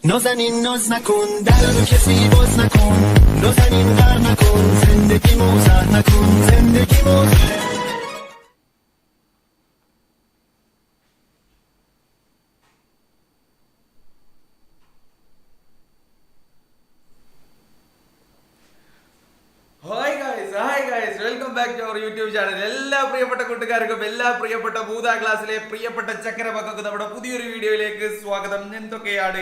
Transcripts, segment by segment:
نازنین ناز نکن در رو کسی باز نکن نازنین غر نکن زندگی موزر نکن زندگی موزر hi guys welcome back to our YouTube channel. എല്ലാ പ്രിയപ്പെട്ട കൂട്ടുകാർക്കും എല്ലാ പ്രിയപ്പെട്ട ഭൂത ക്ലാസ്സിലെ പ്രിയപ്പെട്ട ചക്കര മക്കൾക്കും നമ്മുടെ പുതിയൊരു വീഡിയോയിലേക്ക് സ്വാഗതം. എന്തൊക്കെയാണ്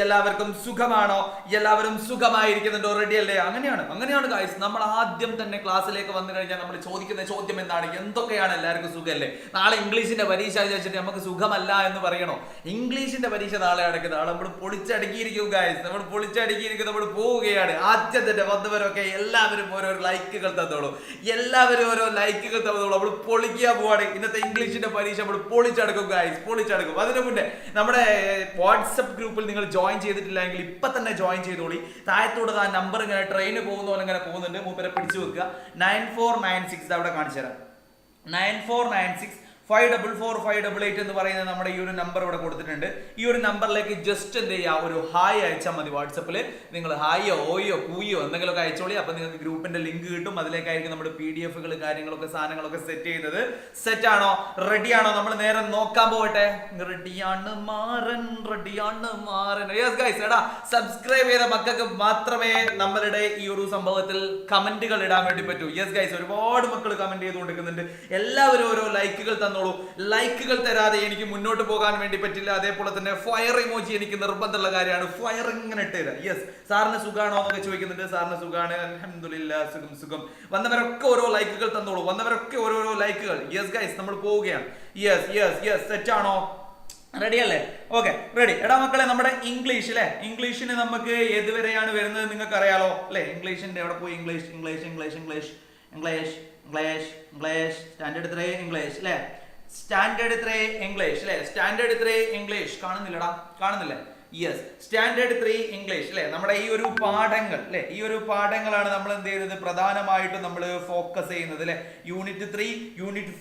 എല്ലാവർക്കും സുഖമാണോ? എല്ലാവരും സുഖമായിരിക്കുന്നുണ്ടോ? റെഡി അല്ലേ? അങ്ങനെയാണ് ഗൈസ്. നമ്മൾ ആദ്യം തന്നെ ക്ലാസ്സിലേക്ക് വന്നു കഴിഞ്ഞാൽ നമ്മൾ ചോദിക്കുന്ന ചോദ്യം എന്താണ്? എന്തൊക്കെയാണ് എല്ലാവർക്കും സുഖമല്ലേ? നാളെ ഇംഗ്ലീഷിന്റെ പരീക്ഷ വിചാരിച്ചിട്ട് നമുക്ക് സുഖമല്ല എന്ന് പറയണോ? ഇംഗ്ലീഷിന്റെ പരീക്ഷ നാളെ അടയ്ക്കും. നാളെ നമ്മൾ പൊളിച്ചടുക്കിയിരിക്കും ഗൈസ്. നമ്മൾ പോവുകയാണ്. ആദ്യം തന്നെ വന്നവരൊക്കെ എല്ലാവരും ഓരോ ലൈക്കുകൾ തന്നോളൂ. നമ്മൾ പൊളിക്കാൻ പോവാണ്. ഇന്നത്തെ ഇംഗ്ലീഷിന്റെ പരീക്ഷ നമ്മൾ പൊളിച്ചടക്കും ഗൈസ്, പൊളിച്ചടക്കും. അതിനു മുന്നേ നമ്മുടെ വാട്സപ്പ് ഗ്രൂപ്പിൽ നിങ്ങൾ ജോയിൻ ചെയ്തിട്ടില്ലെങ്കിൽ ഇപ്പൊ തന്നെ ജോയിൻ ചെയ്തോളി. താഴത്തോട് ആ നമ്പർ ഇങ്ങനെ ട്രെയിന് പോകുന്ന പോലെ ഇങ്ങനെ പോകുന്നുണ്ട്. മൂപ്പരെ പിടിച്ചു വെക്കുക. 9496 അവിടെ കാണിച്ചു തരാം. 9496 544 എന്ന് പറയുന്ന നമ്മുടെ ഈ ഒരു നമ്പർ ഇവിടെ കൊടുത്തിട്ടുണ്ട്. ഈ ഒരു നമ്പറിലേക്ക് ജസ്റ്റ് എന്ത് ചെയ്യുക, ഒരു ഹായ് അയച്ചാൽ മതി. വാട്സപ്പിൽ നിങ്ങൾ ഹായോ ഓയോ കൂയോ എന്തെങ്കിലുമൊക്കെ അയച്ചോളി. അപ്പൊ നിങ്ങൾക്ക് ഗ്രൂപ്പിന്റെ ലിങ്ക് കിട്ടും. അതിലേക്കായിരിക്കും നമ്മുടെ PDF കാര്യങ്ങളൊക്കെ സാധനങ്ങളൊക്കെ സെറ്റ് ചെയ്യുന്നത്. സെറ്റ് ആണോ? റെഡിയാണോ? നമ്മൾ നേരെ നോക്കാൻ പോകട്ടെ. റെഡിയാണ് മാറൻ. യെസ് ഗൈസ്, എടാ സബ്സ്ക്രൈബ് ചെയ്ത മക്കൾക്ക് മാത്രമേ നമ്മളുടെ ഈ ഒരു സംഭവത്തിൽ കമന്റുകൾ ഇടാൻ വേണ്ടി പറ്റൂ. യെസ് ഗൈസ്, ഒരുപാട് മക്കൾ കമന്റ് ചെയ്തുകൊണ്ടിരിക്കുന്നുണ്ട്. എല്ലാവരും ഓരോ ലൈക്കുകൾ ലൈക്കുകൾ തരാതെ എനിക്ക് മുന്നോട്ട് പോകാൻ വേണ്ടി പറ്റില്ല. അതേപോലെ തന്നെ ഫയർ ഇമോജി എനിക്ക് നിർബന്ധമുള്ള കാര്യമാണ്. ഫയർ ഇങ്ങനെ ഇട്ട് തരാം. യെസ്, സാറിന് സുഖാണോ എന്നൊക്കെ ചോദിക്കുന്നുണ്ട്. സാറിന് സുഖാണ്, അൽഹംദുലില്ലാഹ്, സുഖം. വന്നവരൊക്കെ ഓരോ ലൈക്കുകൾ തന്നോളൂ. വന്നവരൊക്കെ ഓരോരോ ലൈക്കുകൾ. യെസ് ഗൈസ്, നമ്മൾ പോവുകയാണ്. യെസ്, സെറ്റ് ആണോ? റെഡി അല്ലേ? Okay, ready. എടാ മക്കളെ, നമ്മുടെ ഇംഗ്ലീഷ് അല്ലെ, ഇംഗ്ലീഷിന് നമുക്ക് ഏതുവരെയാണ് വരുന്നത് നിങ്ങൾക്ക് അറിയാലോ അല്ലെ? ഇംഗ്ലീഷിന്റെ എവിടെ പോയി? ഇംഗ്ലീഷ് സ്റ്റാൻഡേർഡ് 3 ഇംഗ്ലീഷ് അല്ലെ? സ്റ്റാൻഡേർഡ് 3 ഇംഗ്ലീഷ് കാണുന്നില്ലേ? യെസ്, സ്റ്റാൻഡേർഡ് 3 ഇംഗ്ലീഷ് അല്ലെ? നമ്മുടെ ഈ ഒരു പാഠങ്ങൾ അല്ലെ, ഈ ഒരു പാഠങ്ങളാണ് നമ്മൾ എന്ത് ചെയ്യുന്നത്, പ്രധാനമായിട്ടും നമ്മൾ ഫോക്കസ് ചെയ്യുന്നത് അല്ലെ? യൂണിറ്റ് 3 യൂണിറ്റ്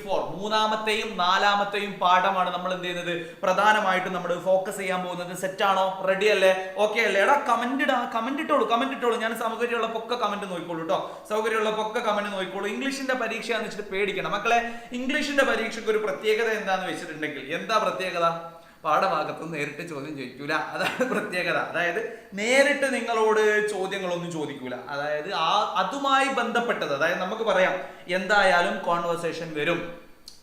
4 മൂന്നാമത്തെയും നാലാമത്തെയും പാഠമാണ് നമ്മൾ എന്ത് ചെയ്യുന്നത്, പ്രധാനമായിട്ടും നമ്മൾ ഫോക്കസ് ചെയ്യാൻ പോകുന്നത്. സെറ്റ് ആണോ? റെഡി അല്ലേ? ഓക്കെ അല്ലേ? എടാ കമന്റ് ഇട്ടോളൂ. ഞാൻ സൗകര്യമുള്ള പൊക്ക കമന്റ് നോക്കിക്കോളൂ കേട്ടോ. കമന്റ് നോക്കിക്കോളൂ. ഇംഗ്ലീഷിന്റെ പരീക്ഷ എന്ന് വെച്ചിട്ട് പേടിക്കണം മക്കളെ. ഇംഗ്ലീഷിന്റെ പരീക്ഷയ്ക്ക് ഒരു പ്രത്യേകത എന്താന്ന് വെച്ചിട്ടുണ്ടെങ്കിൽ, എന്താ പ്രത്യേകത? പാഠഭാഗത്ത് നേരിട്ട് ചോദ്യം ചോദിക്കൂല. അതാണ് പ്രത്യേകത. അതായത് നേരിട്ട് നിങ്ങളോട് ചോദ്യങ്ങളൊന്നും ചോദിക്കൂല. അതായത് അതുമായി ബന്ധപ്പെട്ടത്, അതായത് നമുക്ക് പറയാം എന്തായാലും കോൺവെർസേഷൻ വരും.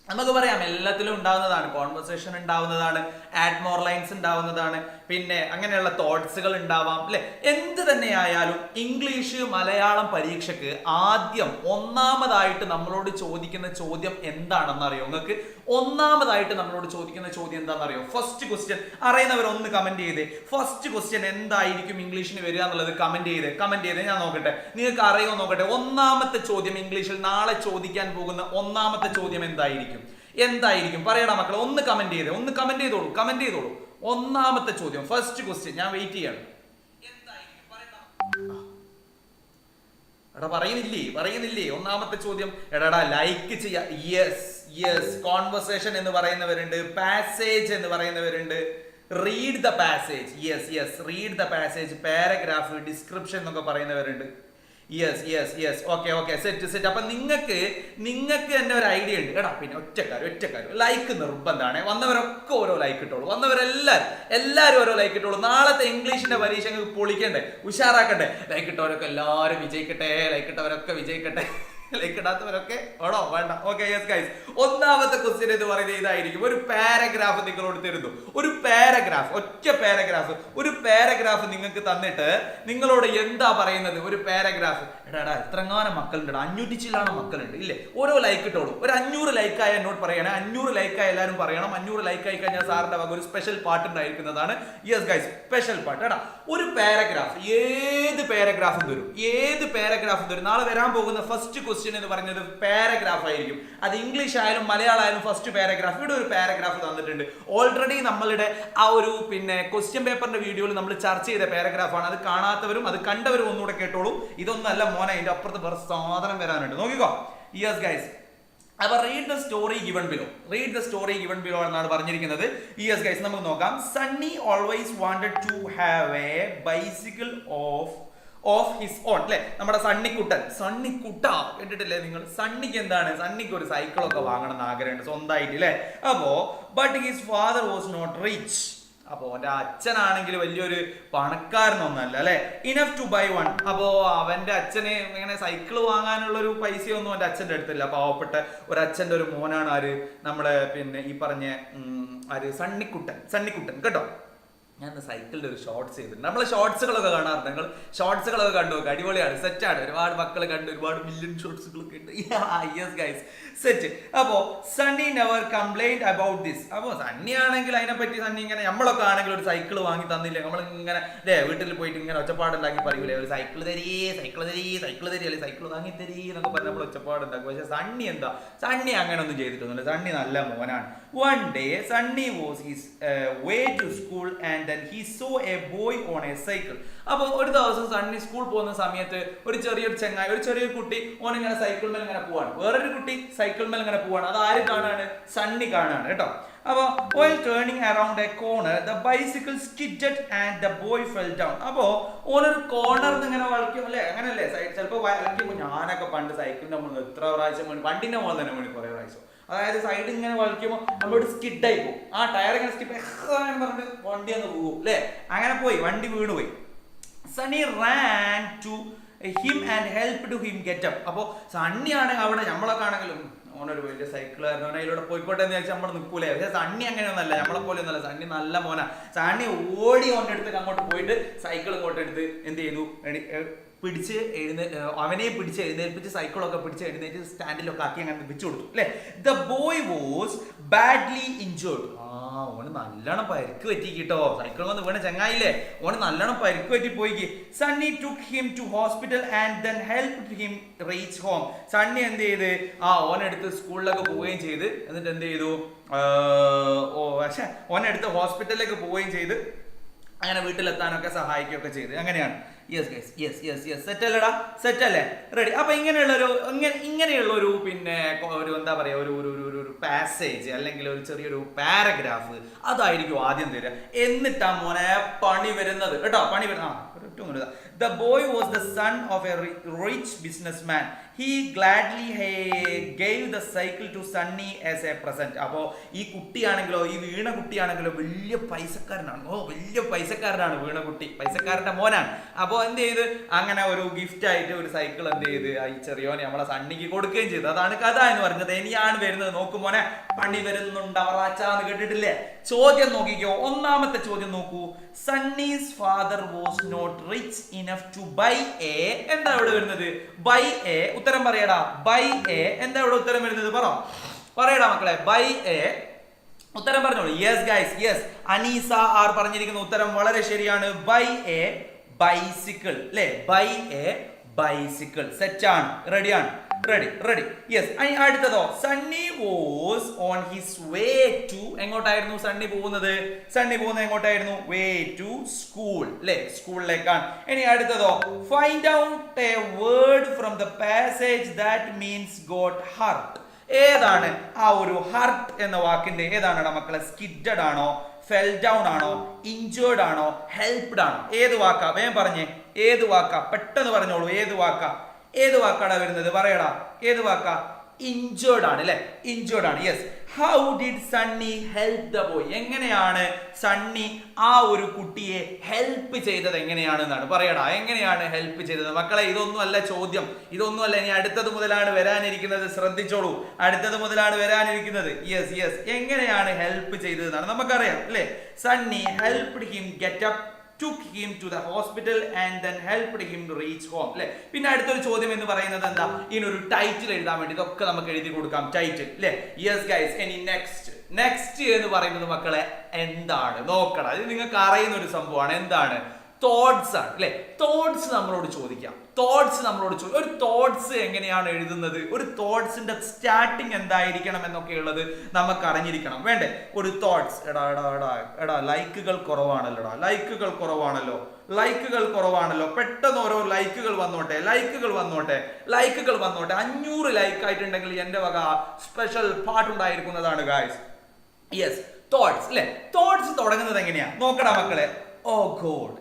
നമുക്ക് പറയാം എല്ലാത്തിലും ഉണ്ടാവുന്നതാണ്. കോൺവെർസേഷൻ ഉണ്ടാവുന്നതാണ്, ആഡ് മോർ ലൈൻസ് ഉണ്ടാവുന്നതാണ്, പിന്നെ അങ്ങനെയുള്ള തോട്ട്സുകൾ ഉണ്ടാവാം അല്ലെ? എന്ത് തന്നെയായാലും ഇംഗ്ലീഷ് മലയാളം പരീക്ഷയ്ക്ക് ആദ്യം ഒന്നാമതായിട്ട് നമ്മളോട് ചോദിക്കുന്ന ചോദ്യം എന്താണെന്ന് അറിയോ നിങ്ങൾക്ക്? ഒന്നാമതായിട്ട് നമ്മളോട് ചോദിക്കുന്ന ചോദ്യം എന്താണെന്നറിയോ? ഫസ്റ്റ് ക്വസ്റ്റ്യൻ അറിയുന്നവർ ഒന്ന് കമന്റ് ചെയ്തേ. ഫസ്റ്റ് ക്വസ്റ്റ്യൻ എന്തായിരിക്കും ഇംഗ്ലീഷിന് വരിക എന്നുള്ളത് കമന്റ് ചെയ്തേ. ഞാൻ നോക്കട്ടെ, നിങ്ങൾക്ക് അറിയോ നോക്കട്ടെ. ഒന്നാമത്തെ ചോദ്യം ഇംഗ്ലീഷിൽ നാളെ ചോദിക്കാൻ പോകുന്ന ഒന്നാമത്തെ ചോദ്യം എന്തായിരിക്കും പറയണം മക്കളെ. ഒന്ന് കമന്റ് ചെയ്തോളൂ. ഒന്നാമത്തെ ചോദ്യം, ഫസ്റ്റ് ക്വസ്റ്റ്യൻ. ഞാൻ വെയിറ്റ് ചെയ്യാണ്. എടാ പറയുന്നില്ലേ ഒന്നാമത്തെ ചോദ്യം? എടാ ലൈക്ക് ചെയ്യാ. യെസ്, കോൺവെർസേഷൻ എന്ന് പറയുന്നവരുണ്ട്, പാസേജ് എന്ന് പറയുന്നവരുണ്ട്, read the passage. Yes, read the passage, paragraph, description എന്നൊക്കെ പറയുന്നവരുണ്ട്. Yes, okay, set. അപ്പൊ നിങ്ങൾക്ക് തന്നെ ഒരു ഐഡിയ ഉണ്ട്. എടാ പിന്നെ ഒറ്റക്കാരും ലൈക്ക് നിർബന്ധമാണ്. വന്നവരൊക്കെ ഓരോ ലൈക്ക് ഇട്ടോളൂ. എല്ലാവരും ഓരോ ലൈക്ക് ഇട്ടോളൂ. നാളത്തെ ഇംഗ്ലീഷിന്റെ പരീക്ഷ ഉഷാറാക്കണ്ടേ? ലൈക്ക് ഇട്ടവരൊക്കെ എല്ലാവരും വിജയിക്കട്ടെ. ലൈക്ക് ഇടാത്തവരൊക്കെ ഓടോ വേണ്ട. ഓക്കെ, യെസ് ഗൈസ്, ഒന്നാമത്തെ ക്വസ്റ്റ്യൻ എന്ന് പറയുന്നത് ഇതായിരിക്കും. ഒരു പാരഗ്രാഫ് നിങ്ങളോട് തരുന്നു. ഒറ്റ പാരഗ്രാഫ് നിങ്ങൾക്ക് തന്നിട്ട് നിങ്ങളോട് എന്താ പറയുന്നത്? ഒരു പാരഗ്രാഫ്. എടാ എത്രങ്ങാനും മക്കളുണ്ട്? 500 ചില്ലാണ് മക്കളുണ്ട് ഇല്ലേ? ഓരോ ലൈക്ക് ഇട്ടോളൂ. ഒരു 500 ലൈക്കായ എന്നോട് പറയണേ. 500 ലൈക്കായ എല്ലാവരും പറയണം. 500 ലൈക്കായി കഴിഞ്ഞാൽ സാറിന്റെ വക ഒരു സ്പെഷ്യൽ പാട്ട് ഉണ്ടായിരിക്കുന്നതാണ്. യെസ് ഗൈസ്, സ്പെഷ്യൽ പാട്ട്. എടാ ഒരു പാരഗ്രാഫ്, ഏത് പാരഗ്രാഫും തരും. നാളെ വരാൻ പോകുന്ന ഫസ്റ്റ് ക്വസ്റ്റ്യൻ എന്ന് പറയുന്നത് പാരഗ്രാഫ് ആയിരിക്കും. അത് ഇംഗ്ലീഷ് ആയാലും മലയാളം ആയാലും ഫസ്റ്റ് പാരഗ്രാഫ്. ഇവിടെ ഒരു പാരഗ്രാഫ് തന്നിട്ടുണ്ട്. ഓൾറെഡി നമ്മളുടെ ആ ഒരു ക്വസ്റ്റ്യൻ പേപ്പറിന്റെ വീഡിയോയിൽ നമ്മൾ ചർച്ച ചെയ്ത പാരഗ്രാഫാണ്. അത് കാണാത്തവരും അത് കണ്ടവരും ഒന്നുകൂടെ കേട്ടോളൂ. ഇതൊന്നല്ല മോനെ, അതിന്റെ അപ്പുറത്ത് വേറെ സാധനം വരാനുണ്ട്. നോക്കിക്കോ. യെസ് ഗൈസ്, അപ്പൊ read the story given below എന്നാണ് പറഞ്ഞിരിക്കുന്നത്. യെസ് ഗൈസ്, നമുക്ക് നോക്കാം. Sunny always wanted to have a bicycle of his own, അല്ലെ? നമ്മുടെ സണ്ണിക്കുട്ട കേട്ടിട്ടില്ലേ നിങ്ങൾ? സണ്ണിക്ക് എന്താണ്? സണ്ണിക്ക് ഒരു സൈക്കിളൊക്കെ വാങ്ങണം എന്ന് ആഗ്രഹമുണ്ട് സ്വന്തമായിട്ട്, അല്ലെ? അപ്പോ but his father was not rich. അപ്പോ അവന്റെ അച്ഛനാണെങ്കിൽ വലിയൊരു പണക്കാരനൊന്നല്ല, അല്ലെ? Enough to buy one. അപ്പോ അവന്റെ അച്ഛന് ഇങ്ങനെ സൈക്കിൾ വാങ്ങാനുള്ള ഒരു പൈസയൊന്നും അവന്റെ അച്ഛന്റെ അടുത്തില്ല. പാവപ്പെട്ട ഒരു അച്ഛന്റെ ഒരു മോനാണ് ആര്? നമ്മുടെ പിന്നെ ഈ പറഞ്ഞ ആര്? സണ്ണിക്കുട്ടൻ കേട്ടോ. ഞാൻ സൈക്കിളിന്റെ ഒരു ഷോർട്സ് ചെയ്തിട്ടുണ്ട്. നമ്മൾ ഷോർട്സുകളൊക്കെ കാണാറുണ്ട്. നിങ്ങൾ ഷോർട്സുകളൊക്കെ കണ്ടു നോക്കുക, അടിപൊളിയാണ്, സെറ്റാണ്. ഒരുപാട് മക്കൾ കണ്ടു, ഒരുപാട് മില്യൺ ഷോർട്സുകളൊക്കെ ഉണ്ട്. Yes guys, set. അപ്പോ Sunny never complaint about this. അപ്പോ സണ്ണി ആണെങ്കിൽ അതിനെപ്പറ്റി സണ്ണി ഇങ്ങനെ നമ്മളൊക്കെ ആണെങ്കിൽ ഒരു സൈക്കിൾ വാങ്ങി തന്നില്ലേ, നമ്മൾ ഇങ്ങനെ അല്ലേ വീട്ടിൽ പോയിട്ട് ഇങ്ങനെ ഒച്ചപ്പാടുണ്ടാക്കി പറയൂലേ, ഒരു സൈക്കിൾ തരീ അല്ലെ സൈക്കിൾ വാങ്ങി തരീ എന്നൊക്കെ പറഞ്ഞ് നമ്മൾ ഒച്ചപ്പാടുണ്ടാക്കും. പക്ഷെ സണ്ണി എന്താ? സണ്ണി അങ്ങനെ ഒന്നും ചെയ്തിട്ടൊന്നുമില്ല. സണ്ണി നല്ല മോനാണ്. One day Sunny was his way to school and then he saw a boy on a cycle. അപ്പോൾ ഒരു ദിവസം സണ്ണി സ്കൂൾ പോകുന്ന സമയത്ത് ഒരു ചെറിയൊരു കുട്ടി ഓനിങ്ങനെ സൈക്കിൾ മേൽ ഇങ്ങനെ പോവാണ്. വേറൊരു കുട്ടി സൈക്കിൾ മേൽ ഇങ്ങനെ പോവാണ്. അത് ആര് കാണാണ്? സണ്ണി കാണാണ് കേട്ടോ. അപ്പോൾ while turning around a corner the bicycle skidded and the boy fell down. അപ്പോൾ ഓനൊരു കോർണറിൽ ഇങ്ങനെ വളയ്ക്കും, അല്ലേ? അങ്ങനല്ലേ ചിലപ്പോൾ വളയ്ക്കുമ്പോൾ ഞാനൊക്കെ പണ്ട് സൈക്കിളിന്റെ മുകളിൽ എത്ര പ്രാവശ്യം വീണ്, വണ്ടിന്റെ മുകളിൽ തന്നെ വീണ് കുറേ പ്രാവശ്യം. അതായത് സൈഡ് ഇങ്ങനെ വലിക്കുമ്പോൾ നമ്മളോട് സ്കിഡായി പോകും. ആ ടയർ ഇങ്ങനെ സ്കിപ്പ് പറഞ്ഞിട്ട് വണ്ടി അങ്ങ് പോകും, അല്ലേ? അങ്ങനെ പോയി, വണ്ടി വീണുപോയി. Sunny ran to him and help to him get up. അപ്പോൾ സണ്ണി ആണെങ്കിൽ അവിടെ നമ്മളൊക്കെ ആണെങ്കിലും ഓനൊരു വലിയ സൈക്കിളായിരുന്നു, ഓനെ അതിലൂടെ പോയിക്കോട്ടെ എന്ന് വെച്ചാൽ നമ്മൾ നിൽക്കൂലേ. പക്ഷേ സണ്ണി അങ്ങനെയൊന്നല്ല, നമ്മളെ പോലെ ഒന്നല്ല. സണ്ണി നല്ല മോനാ. സണ്ണി ഓടി ഓൻ്റെ അടുത്ത് അങ്ങോട്ട് പോയിട്ട് സൈക്കിൾ ഇങ്ങോട്ട് എടുത്ത് എന്ത് ചെയ്തു? അവനെ പിടിച്ച് എഴുന്നേൽപ്പിച്ച് സൈക്കിളൊക്കെ പിടിച്ച് എഴുന്നേറ്റ് സ്റ്റാൻഡിലൊക്കെ ആക്കി അങ്ങനെ വെച്ചു കൊടുത്തു, അല്ലെ? The boy was badly injured. ഓന് നല്ലോണം പരിക്ക് പറ്റി കേട്ടോ. സൈക്കിൾ വന്ന് വീണ ചങ്ങായില്ലേ, ഓന് നല്ലോണം പരിക്ക് പറ്റി പോയി. Sunny took him to hospital and then helped him reach home. Sunny എന്ത് ചെയ്ത്? ഓനെടുത്ത് സ്കൂളിലൊക്കെ പോവുകയും ചെയ്ത്, എന്നിട്ട് എന്ത് ചെയ്തു? ഓനെടുത്ത് ഹോസ്പിറ്റലിലേക്ക് പോവുകയും ചെയ്ത് അങ്ങനെ വീട്ടിലെത്താനൊക്കെ സഹായിക്കുകയൊക്കെ ചെയ്ത്. അങ്ങനെയാണ്. യെസ് ഗൈസ്, യെസ് സെറ്റ് അല്ലടാ, സെറ്റ് അല്ലേ? റെഡി. അപ്പൊ ഇങ്ങനെയുള്ള ഒരു പിന്നെ ഒരു എന്താ പറയാ ഒരു പാസേജ് അല്ലെങ്കിൽ ഒരു ചെറിയൊരു പാരഗ്രാഫ് അതായിരിക്കും ആദ്യം തരിക. എന്നിട്ടാ മോനെ പണി വരുന്നത് കേട്ടോ. The boy was the son of a rich businessman. He gladly gave the cycle to Sunny as a present. അപ്പോൾ ഈ കുട്ടിയാണെങ്കിലോ, ഈ വീണ കുട്ടിയാണെങ്കിലോ വലിയ പൈസക്കാരനാണ്. വീണ കുട്ടി പൈസക്കാരന്റെ മോനാണ്. അപ്പോൾ എന്ത് ചെയ്ത്? അങ്ങനെ ഒരു ഗിഫ്റ്റ് ആയിട്ട് ഒരു സൈക്കിൾ എന്ത് ചെയ്ത് ഈ ചെറിയോനെ നമ്മളെ സണ്ണിക്ക് കൊടുക്കുകയും ചെയ്തു. അതാണ് കഥ എന്ന് പറഞ്ഞത്. ഇനിയാണ് വരുന്നത്. നോക്കുമോനെ, പണി വരുന്നുണ്ട് അവറാച്ചാന്ന് കേട്ടിട്ടില്ലേ? ചോദ്യം നോക്കിക്കോ. ഒന്നാമത്തെ ചോദ്യം നോക്കൂ. Sunny's father was not rich enough to buy a. എന്താ ഇവിടെ വരുന്നത്? Buy a. ഉത്തരം പറയടാ. Buy a. എന്താ ഇവിടെ ഉത്തരം വരുന്നത്? പറയടാ മക്കളെ. Buy a. ഉത്തരം പറഞ്ഞോളൂ. Yes guys, yes. Aneesa R പറഞ്ഞിരിക്കുന്ന ഉത്തരം വളരെ ശരിയാണ്. ബൈ എ ബൈസിക്കിൾ, അല്ലേ? Buy a bicycle. സെറ്റാണ്. റെഡിയാണ്? റെഡി. യെസ്. അടുത്തതോ? Sunny was on his way to. എങ്ങോട്ടായിരുന്നു സണ്ണി പോകുന്നത്? എങ്ങോട്ടായിരുന്നു? വേ ടു സ്കൂൾ, അല്ലേ? സ്കൂളിലേക്കാണ്. ഇനി അടുത്തതോ? Find out A word from the passage that means got hurt. ഏതാണ് ആ ഒരു ഹർട്ട് എന്ന വാക്കിന്റെ ഏതാണ് മക്കളെ? സ്കിഡഡ് ആണോ, ഫെൽ ഡൗൺ ആണോ, ഇഞ്ചേർഡ് ആണോ, ഹെൽപ്ഡ് ആണോ? ഏത് വാക്കാ? വേഗം പറഞ്ഞേ. ഏത് വാക്കാ? പെട്ടെന്ന് പറഞ്ഞോളൂ. ഏത് വാക്കാണ് വരുന്നത്? പറയടാ. ഏത് വാക്കാ? ഇഞ്ചേർഡ് ആണ്, അല്ലെ? ഇഞ്ചേർഡ് ആണ്. Yes. How did Sunny help the boy? എങ്ങനെയാണ് സണ്ണി ആ ഒരു കുട്ടിയെ ഹെൽപ്പ് ചെയ്തത്? എങ്ങനെയാണെന്നാണ് പറയടാ. എങ്ങനെയാണ് ഹെൽപ്പ് ചെയ്തത്? മക്കളെ, ഇതൊന്നും അല്ല ചോദ്യം. ഇനി അടുത്തത് മുതലാണ് വരാനിരിക്കുന്നത്. ശ്രദ്ധിച്ചോളൂ, അടുത്തത് മുതലാണ് വരാനിരിക്കുന്നത്. യെസ്. എങ്ങനെയാണ് ഹെൽപ്പ് ചെയ്തതെന്നാണ് നമുക്കറിയാം, അല്ലെ? Sunny helped him get up, took him to the hospital and then helped him to reach home, അല്ലേ? പിന്നെ അടുത്തൊരു ചോദ്യം എന്ന് പറയുന്നത് എന്താ? ഇതിനൊരു ടൈറ്റിൽ എഴുതാൻ വേണ്ടി ഇതൊക്കെ നമുക്ക് എഴുതി കൊടുക്കാം. ടൈറ്റിൽ, അല്ലേ? Yes guys. ഇനി നെക്സ്റ്റ് എന്ന് പറയുന്നത് മക്കളെ എന്താണ്? നോക്കണം. ഇത് നിങ്ങൾക്ക് അറിയുന്ന ഒരു സംഭവമാണ്. എന്താണ്? തോട്ട്സ് ആണ് അല്ലെ. തോട്ട്സ് നമ്മളോട് ചോദിക്കാം. ഒരു തോട്ട്സ് എങ്ങനെയാണ് എഴുതുന്നത്, ഒരു തോട്ട്സിന്റെ സ്റ്റാർട്ടിങ് എന്തായിരിക്കണം എന്നൊക്കെ ഉള്ളത് നമുക്ക് അറിഞ്ഞിരിക്കണം വേണ്ടേ. ഒരു തോട്ട്സ് എടാ ലൈക്കുകൾ കുറവാണല്ലോ, പെട്ടെന്ന് ഓരോ ലൈക്കുകൾ വന്നോട്ടെ. 500 ലൈക്ക് ആയിട്ടുണ്ടെങ്കിൽ എന്റെ വക സ്പെഷ്യൽ പാട്ടുണ്ടായിരിക്കുന്നതാണ് ഗായ്സ്. യെസ്, തോട്ട്സ് അല്ലെ. തോട്ട്സ് തുടങ്ങുന്നത് എങ്ങനെയാ നോക്കടാ മക്കളെ. ഓ ഗോഡ്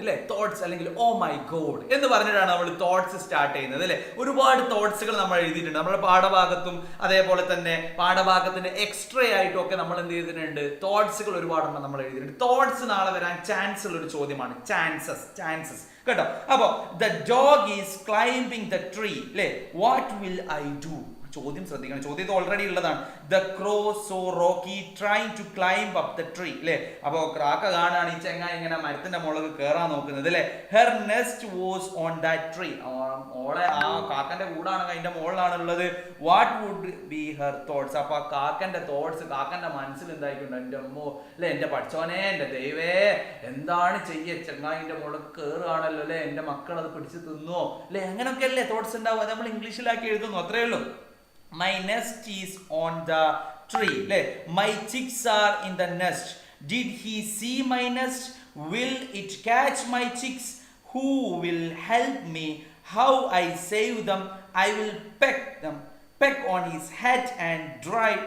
അല്ലെ, തോട്ട്സ് അല്ലെങ്കിൽ ഓ മൈ ഗോഡ് എന്ന് പറഞ്ഞിട്ടാണ് നമ്മൾ തോട്ട്സ് സ്റ്റാർട്ട് ചെയ്യുന്നത് അല്ലെ. ഒരുപാട് തോട്ട്സുകൾ നമ്മൾ എഴുതിയിട്ടുണ്ട് നമ്മുടെ പാഠഭാഗത്തും, അതേപോലെ തന്നെ പാഠഭാഗത്തിന്റെ എക്സ്ട്രാ ആയിട്ടും ഒക്കെ നമ്മൾ എന്ത് ചെയ്തിട്ടുണ്ട്, തോട്ട്സുകൾ ഒരുപാടെണ്ണം നമ്മൾ എഴുതിയിട്ടുണ്ട്. തോട്ട്സ് നാളെ വരാൻ ചാൻസ് ഉള്ള ഒരു ചോദ്യമാണ്. ചാൻസസ് കേട്ടോ. അപ്പൊ the dog is climbing the tree അല്ലെ, വാട്ട് വിൽ ഐ ഡു. ചോദ്യം ശ്രദ്ധിക്കണം, ചോദ്യം ഇത് ഓൾറെഡി ഉള്ളതാണ്. The crow saw Rocky trying to climb up the tree അല്ലെ. അപ്പൊ ക്രാക്ക കാണാണ് ഈ ചെങ്ങ ഇങ്ങനെ മരത്തിന്റെ മുകളിൽ കയറാൻ നോക്കുന്നത് അല്ലെ. Her nest was on that tree. ഓളെ ആ കാക്കന്റെ കൂടാണ് അതിന്റെ മുകളിലാണ് ഉള്ളത്. What would be her thoughts. അപ്പൊ കാക്കന്റെ തോട്ട്സ്, കാക്കന്റെ മനസ്സിൽ എന്തായിട്ടുണ്ട്, എന്റെ അമ്മോ അല്ലെ, എന്റെ പഠിച്ചോനെ, എന്റെ ദൈവേ, എന്താണ് ചെയ്യ, ചെങ്ങായിന്റെ മുകളിൽ കയറുകയാണല്ലോ അല്ലെ, എന്റെ മക്കൾ അത് പിടിച്ച് തിന്നോ അല്ലെ, അങ്ങനെയൊക്കെ അല്ലേ തോട്ട്സ് ഉണ്ടാവും. അത് നമ്മൾ ഇംഗ്ലീഷിലാക്കി എഴുതുന്നു, അത്രേ ഉള്ളൂ. My nest is on the tree. My chicks are in the nest. Did he see my nest? Will it catch my chicks? Who will help me? How I save them? I will peck on his head and drive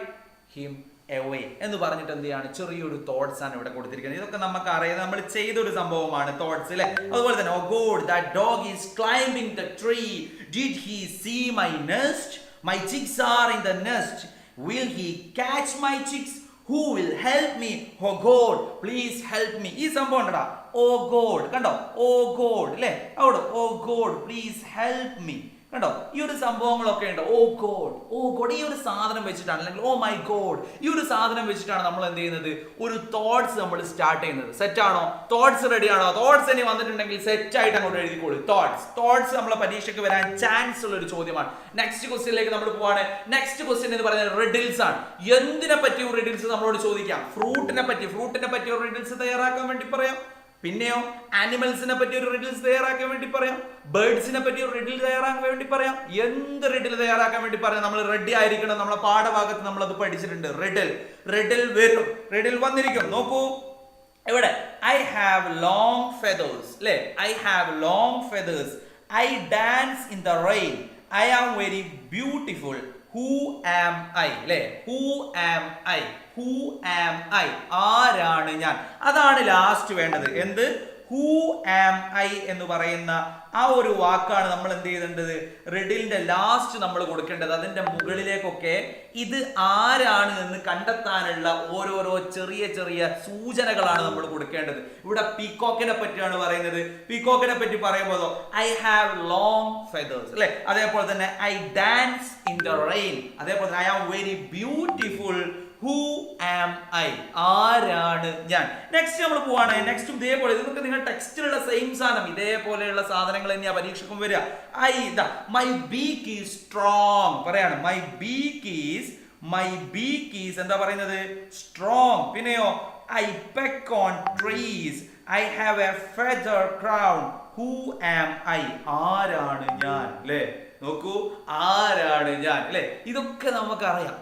him away. എന്ന് പറഞ്ഞിട്ട് എന്ത് ചെയ്യാണ്, ചെറിയൊരു thoughts ആണ് ഇവിടെ കൊടുത്തിരിക്കുന്നത്. ഇതൊക്കെ നമുക്ക് അറിയാം, നമ്മൾ ചെയ്തൊരു സംഭവമാണ് തോട്ട്സ് അല്ലെ. അതുപോലെ തന്നെ oh God, that dog is climbing the tree. Did he see my nest? My chicks are in the nest. Will he catch my chicks? Who will help me? Oh God, please help me. ഈ സംഭവം ഉണ്ടടാ, oh God കണ്ടോ, oh God അല്ലേ, അവിടെ oh God please help me കണ്ടോ. ഈ ഒരു സംഭവങ്ങളൊക്കെ ഉണ്ട്. ഓ ഗോഡ് ഈ ഒരു സാധനം വെച്ചിട്ടാണ്, അല്ലെങ്കിൽ ഓ മൈ ഗോഡ് ഈ ഒരു സാധനം വെച്ചിട്ടാണ് നമ്മൾ എന്ത് ചെയ്യുന്നത്, ഒരു തോട്ട്സ് നമ്മൾ സ്റ്റാർട്ട് ചെയ്യുന്നത്. സെറ്റ് ആണോ? തോട്ട്സ് റെഡി ആണോ? തോട്ട്സ് ഇനി വന്നിട്ടുണ്ടെങ്കിൽ സെറ്റ് ആയിട്ട് അങ്ങോട്ട് എഴുതിക്കോളൂ. തോട്ട്സ് നമ്മളെ പരീക്ഷയ്ക്ക് വരാൻ ചാൻസ് ഉള്ള ഒരു ചോദ്യമാണ്. നെക്സ്റ്റ് ക്വസ്റ്റ്യനിലേക്ക് നമ്മൾ പോവാണ്. നെക്സ്റ്റ് ക്വസ്റ്റ്യൻ എന്ന് പറയുന്നത് റിഡിൽസ് ആണ്. എന്തിനെ പറ്റി ഒരു റിഡിൽസ് നമ്മളോട് ചോദിക്കാം? ഫ്രൂട്ടിനെ പറ്റി ഒരു റിഡിൽസ് തയ്യാറാക്കാൻ വേണ്ടി പറയാം. പിന്നെയോ ആനിമൽസിനെ പറ്റി ഒരു റിഡിൽസ് തയ്യാറാക്കാൻ വേണ്ടി പറയാം. ബേർഡ്സിനെ പറ്റി ഒരു റിഡിൽ തയ്യാറാക്കാൻ വേണ്ടി പറയാം. എന്ത് റിഡിൽ തയ്യാറാക്കാൻ വേണ്ടി പറയാം, നമ്മൾ റെഡി ആയിരിക്കണം. നമ്മളെ പാഠഭാഗത്ത് നമ്മൾ അത് പഠിച്ചിട്ടുണ്ട്. റിഡിൽ വരും, റിഡിൽ വന്നിരിക്കും. നോക്കൂ ഇവിടെ, ഐ ഹാവ് ലോങ് ഫെദേഴ്സ് അല്ലെ, I dance in the rain, I am very beautiful, who am I അല്ലെ, ഹൂ ആം ഐ ആരാണ് ഞാൻ. അതാണ് ലാസ്റ്റ് വേണ്ടത്. എന്ത്? ഹൂ ആം ഐ എന്ന് പറയുന്ന ആ ഒരു വാക്കാണ് നമ്മൾ എന്ത് ചെയ്യേണ്ടത്, റിഡിലിന്റെ ലാസ്റ്റ് നമ്മൾ കൊടുക്കേണ്ടത്. അതിന്റെ മുകളിലേക്കൊക്കെ ഇത് ആരാണ് എന്ന് കണ്ടെത്താനുള്ള ഓരോരോ ചെറിയ സൂചനകളാണ് നമ്മൾ കൊടുക്കേണ്ടത്. ഇവിടെ പീകോക്കിനെ പറ്റിയാണ് പറയുന്നത്. പീകോക്കിനെ പറ്റി പറയുമ്പോൾ ഐ ഹാവ് ലോങ് ഫെദേഴ്സ് അല്ലെ, അതേപോലെ തന്നെ I dance in the rain, അതേപോലെ തന്നെ I am very beautiful, who am I ആരാണ് ഞാൻ. നെക്സ്റ്റ് നമ്മൾ പോവാണ്. നെക്സ്റ്റും ഇതേപോലെ, ഇതൊക്കെ നിങ്ങൾ ടെക്സ്റ്റിലുള്ള സെയിം സാധനം, ഇതേപോലെയുള്ള സാധനങ്ങൾ തന്നെയാ പരീക്ഷയ്ക്കും വരിക. മൈ ബീക്ക് ഈസ് സ്ട്രോങ് പറയാണ്. മൈ ബീക്ക് ഈസ് എന്താ പറയുന്നത്, സ്ട്രോങ്. പിന്നെയോ I peck on trees, I have a feather crown, who am I ആരാണ് ഞാൻ അല്ലേ. നോക്കൂ, ആരാണ് ഞാൻ അല്ലെ. ഇതൊക്കെ നമുക്കറിയാം.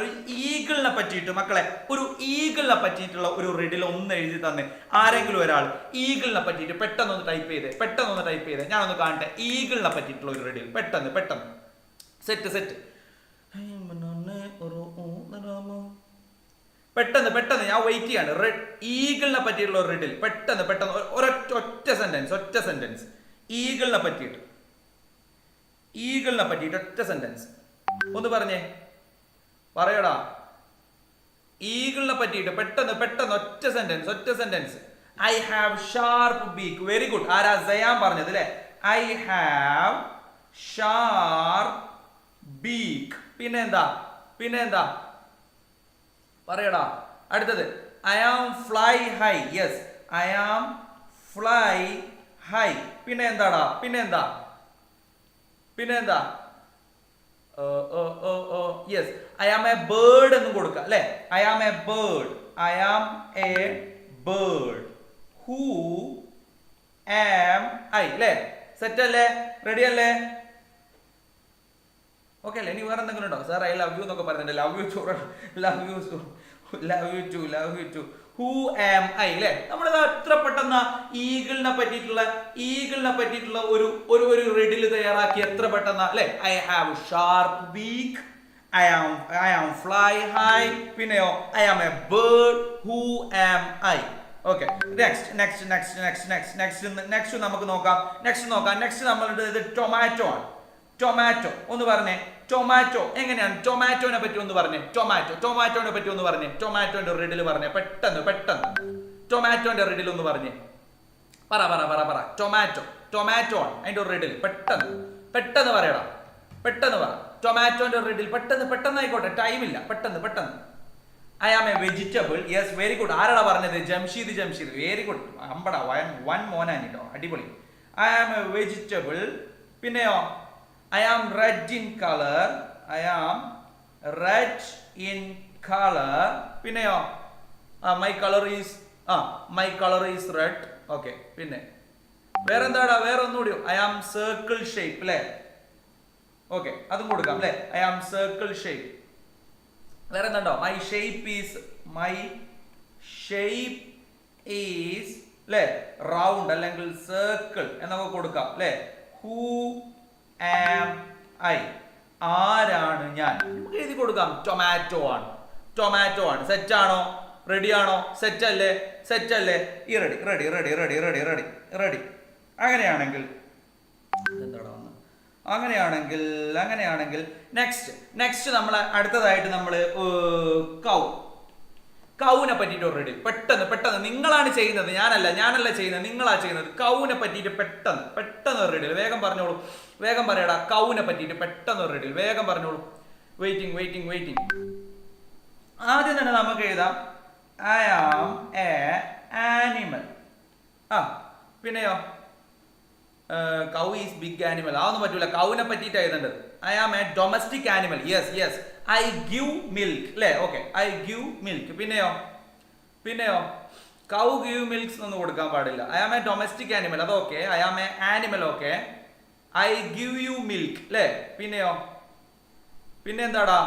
ഒരു ഈഗിളിനെ പറ്റിയിട്ട് മക്കളെ, ഒരു ഈഗിളിനെ പറ്റിയിട്ടുള്ള ഒരു റിഡിൽ ഒന്ന് എഴുതി തന്നെ. ആരെങ്കിലും ഒരാൾ ഈഗിളിനെ പറ്റിയിട്ട് പെട്ടെന്നൊന്ന് ടൈപ്പ് ചെയ്തേ, ഞാനൊന്ന് കാണട്ടെ. ഈഗിളിനെ പറ്റിയിട്ടുള്ള ഒരു റിഡിൽ പെട്ടെന്ന് സെറ്റ് പെട്ടെന്ന് ഞാൻ വെയിറ്റ് ചെയ്യാണ്. ഈഗിളിനെ പറ്റിയിട്ടുള്ള ഒരു റിഡിൽ പെട്ടെന്ന് ഒറ്റ സെന്റൻസ് ഈഗിളിനെ പറ്റിയിട്ട് ഒറ്റ സെന്റൻസ് ഒന്ന് പറയടാ. ഈഗിളിനെ പറ്റിയിട്ട് പെട്ടെന്ന് ഒറ്റ sentence. I have sharp beak. Very good. ആരാ? സയാം പറഞ്ഞത് അല്ലെ. I have sharp beak. പിന്നെന്താ പറയടാ. അടുത്തത് I am fly high. Yes, I am fly high. പിന്നെന്താ yes, I am a bird എന്നും കൊടുക്കാം അല്ലെ. I am a bird. Who am I അല്ലേ? സെറ്റ് അല്ലേ? റെഡി അല്ലേ? ഓക്കെ അല്ലേ? ഇനി വേറെ എന്തെങ്കിലും ഉണ്ടോ? സാർ ഐ ലവ് യു എന്നൊക്കെ പറയുന്നുണ്ട്. Love you too, love you too, love you too, love you too. Who am I അല്ലേ? നമ്മളിത് എത്ര പെട്ടെന്ന് ഈഗിളിനെ പറ്റിയിട്ടുള്ള ഒരു ഒരു റിഡിൽ തയ്യാറാക്കി എത്ര പെട്ടെന്ന് അല്ലേ? I have sharp beak, I am fly high, പിന്നെയോ I am a bird, who am I? Okay, next നമുക്ക് നോക്കാം. നെക്സ്റ്റ് നമ്മളുടെ ടൊമാറ്റോ ആണ്. ടൊമാറ്റോ ഒന്ന് പറഞ്ഞേ. ടൊമാറ്റോ എങ്ങനെയാണ്? ടൊമാറ്റോനെ പറ്റി ഒന്ന് പറഞ്ഞേ. ടൊമാറ്റോനെ പറ്റി ഒന്ന് പറഞ്ഞേ. ടൊമാറ്റോന്റെ റിഡിൽ പറഞ്ഞേ പെട്ടെന്ന്. ടൊമാറ്റോന്റെ റിഡിൽ ഒന്ന് പറഞ്ഞേ. പറ. ടൊമാറ്റോ ആണ് അതിന്റെ റിഡിൽ. പെട്ടെന്ന് പറയടാ. പെട്ടെന്ന് പറ. ടൊമാറ്റോന്റെ റിഡിൽ പെട്ടെന്ന് ആയിക്കോട്ടെ, ടൈമില്ല. പെട്ടെന്ന്. I am a vegetable. Yes, very good. ആരാടാ പറഞ്ഞത്? ജംഷീദ്. Very good. അമ്പടാ, വൺ മോനാണ് കേട്ടോ, അടിപൊളി. I am a vegetable. പിന്നെയോ I am red in colour. പിന്നെയോ my colour is red. Okay, പിന്നെ വേറെന്താടാ? വേറെ ഒന്നുകൂടിയോ? ഐ ആം സർക്കിൾ ഷേപ്പ് അല്ലേ? ഓക്കെ, അതും കൊടുക്കാം അല്ലേ? I am circle shape. വേറെ എന്താണ്ടോ? മൈ ഷേപ്പ് ഈസ് അല്ലേ റൗണ്ട് അല്ലെങ്കിൽ സർക്കിൾ എന്നൊക്കെ കൊടുക്കാം അല്ലേ? ഹൂ ആം ഐ, ആരാണ് ഞാൻ? നമുക്ക് എഴുതി കൊടുക്കാം. ടൊമാറ്റോ ആണ്. സെറ്റ് ആണോ? റെഡി ആണോ? സെറ്റ് അല്ലേ? ഈ റെഡി. അങ്ങനെയാണെങ്കിൽ നെക്സ്റ്റ് നമ്മൾ അടുത്തതായിട്ട് നമ്മൾ കൗവിനെ പറ്റിയിട്ട് ഓൾറെഡി പെട്ടെന്ന് നിങ്ങളാണ് ചെയ്യുന്നത്, ഞാനല്ല ചെയ്യുന്നത്, നിങ്ങളാ ചെയ്യുന്നത്. കൗവിനെ പറ്റിയിട്ട് പെട്ടെന്ന് റെഡിയിൽ വേഗം പറഞ്ഞോളൂ. വേഗം പറയടാ. കൗവിനെ പറ്റിയിട്ട് പെട്ടെന്ന് റെഡിയിൽ വേഗം പറഞ്ഞോളൂ. വെയിറ്റിംഗ്. ആദ്യം തന്നെ നമുക്ക് എഴുതാം ഐ ആം എ ആനിമൽ. പിന്നെയോ കൗ ഈസ് ബിഗ് ആനിമൽ. അതൊന്നും പറ്റൂല. കൗവിനെ പറ്റിയിട്ട് എഴുതേണ്ടത്. I am a domestic animal. Yes. I give milk അല്ലേ? Okay, I give milk. പിന്നെയോ കൗ ഗിവ് മിൽക്സ് ഒന്നും കൊടുക്കാൻ പാടില്ല. I am a domestic animal. അതൊക്കെ. I am a animal. Okay, I give you milk അല്ലേ? പിന്നെ എന്താടാ?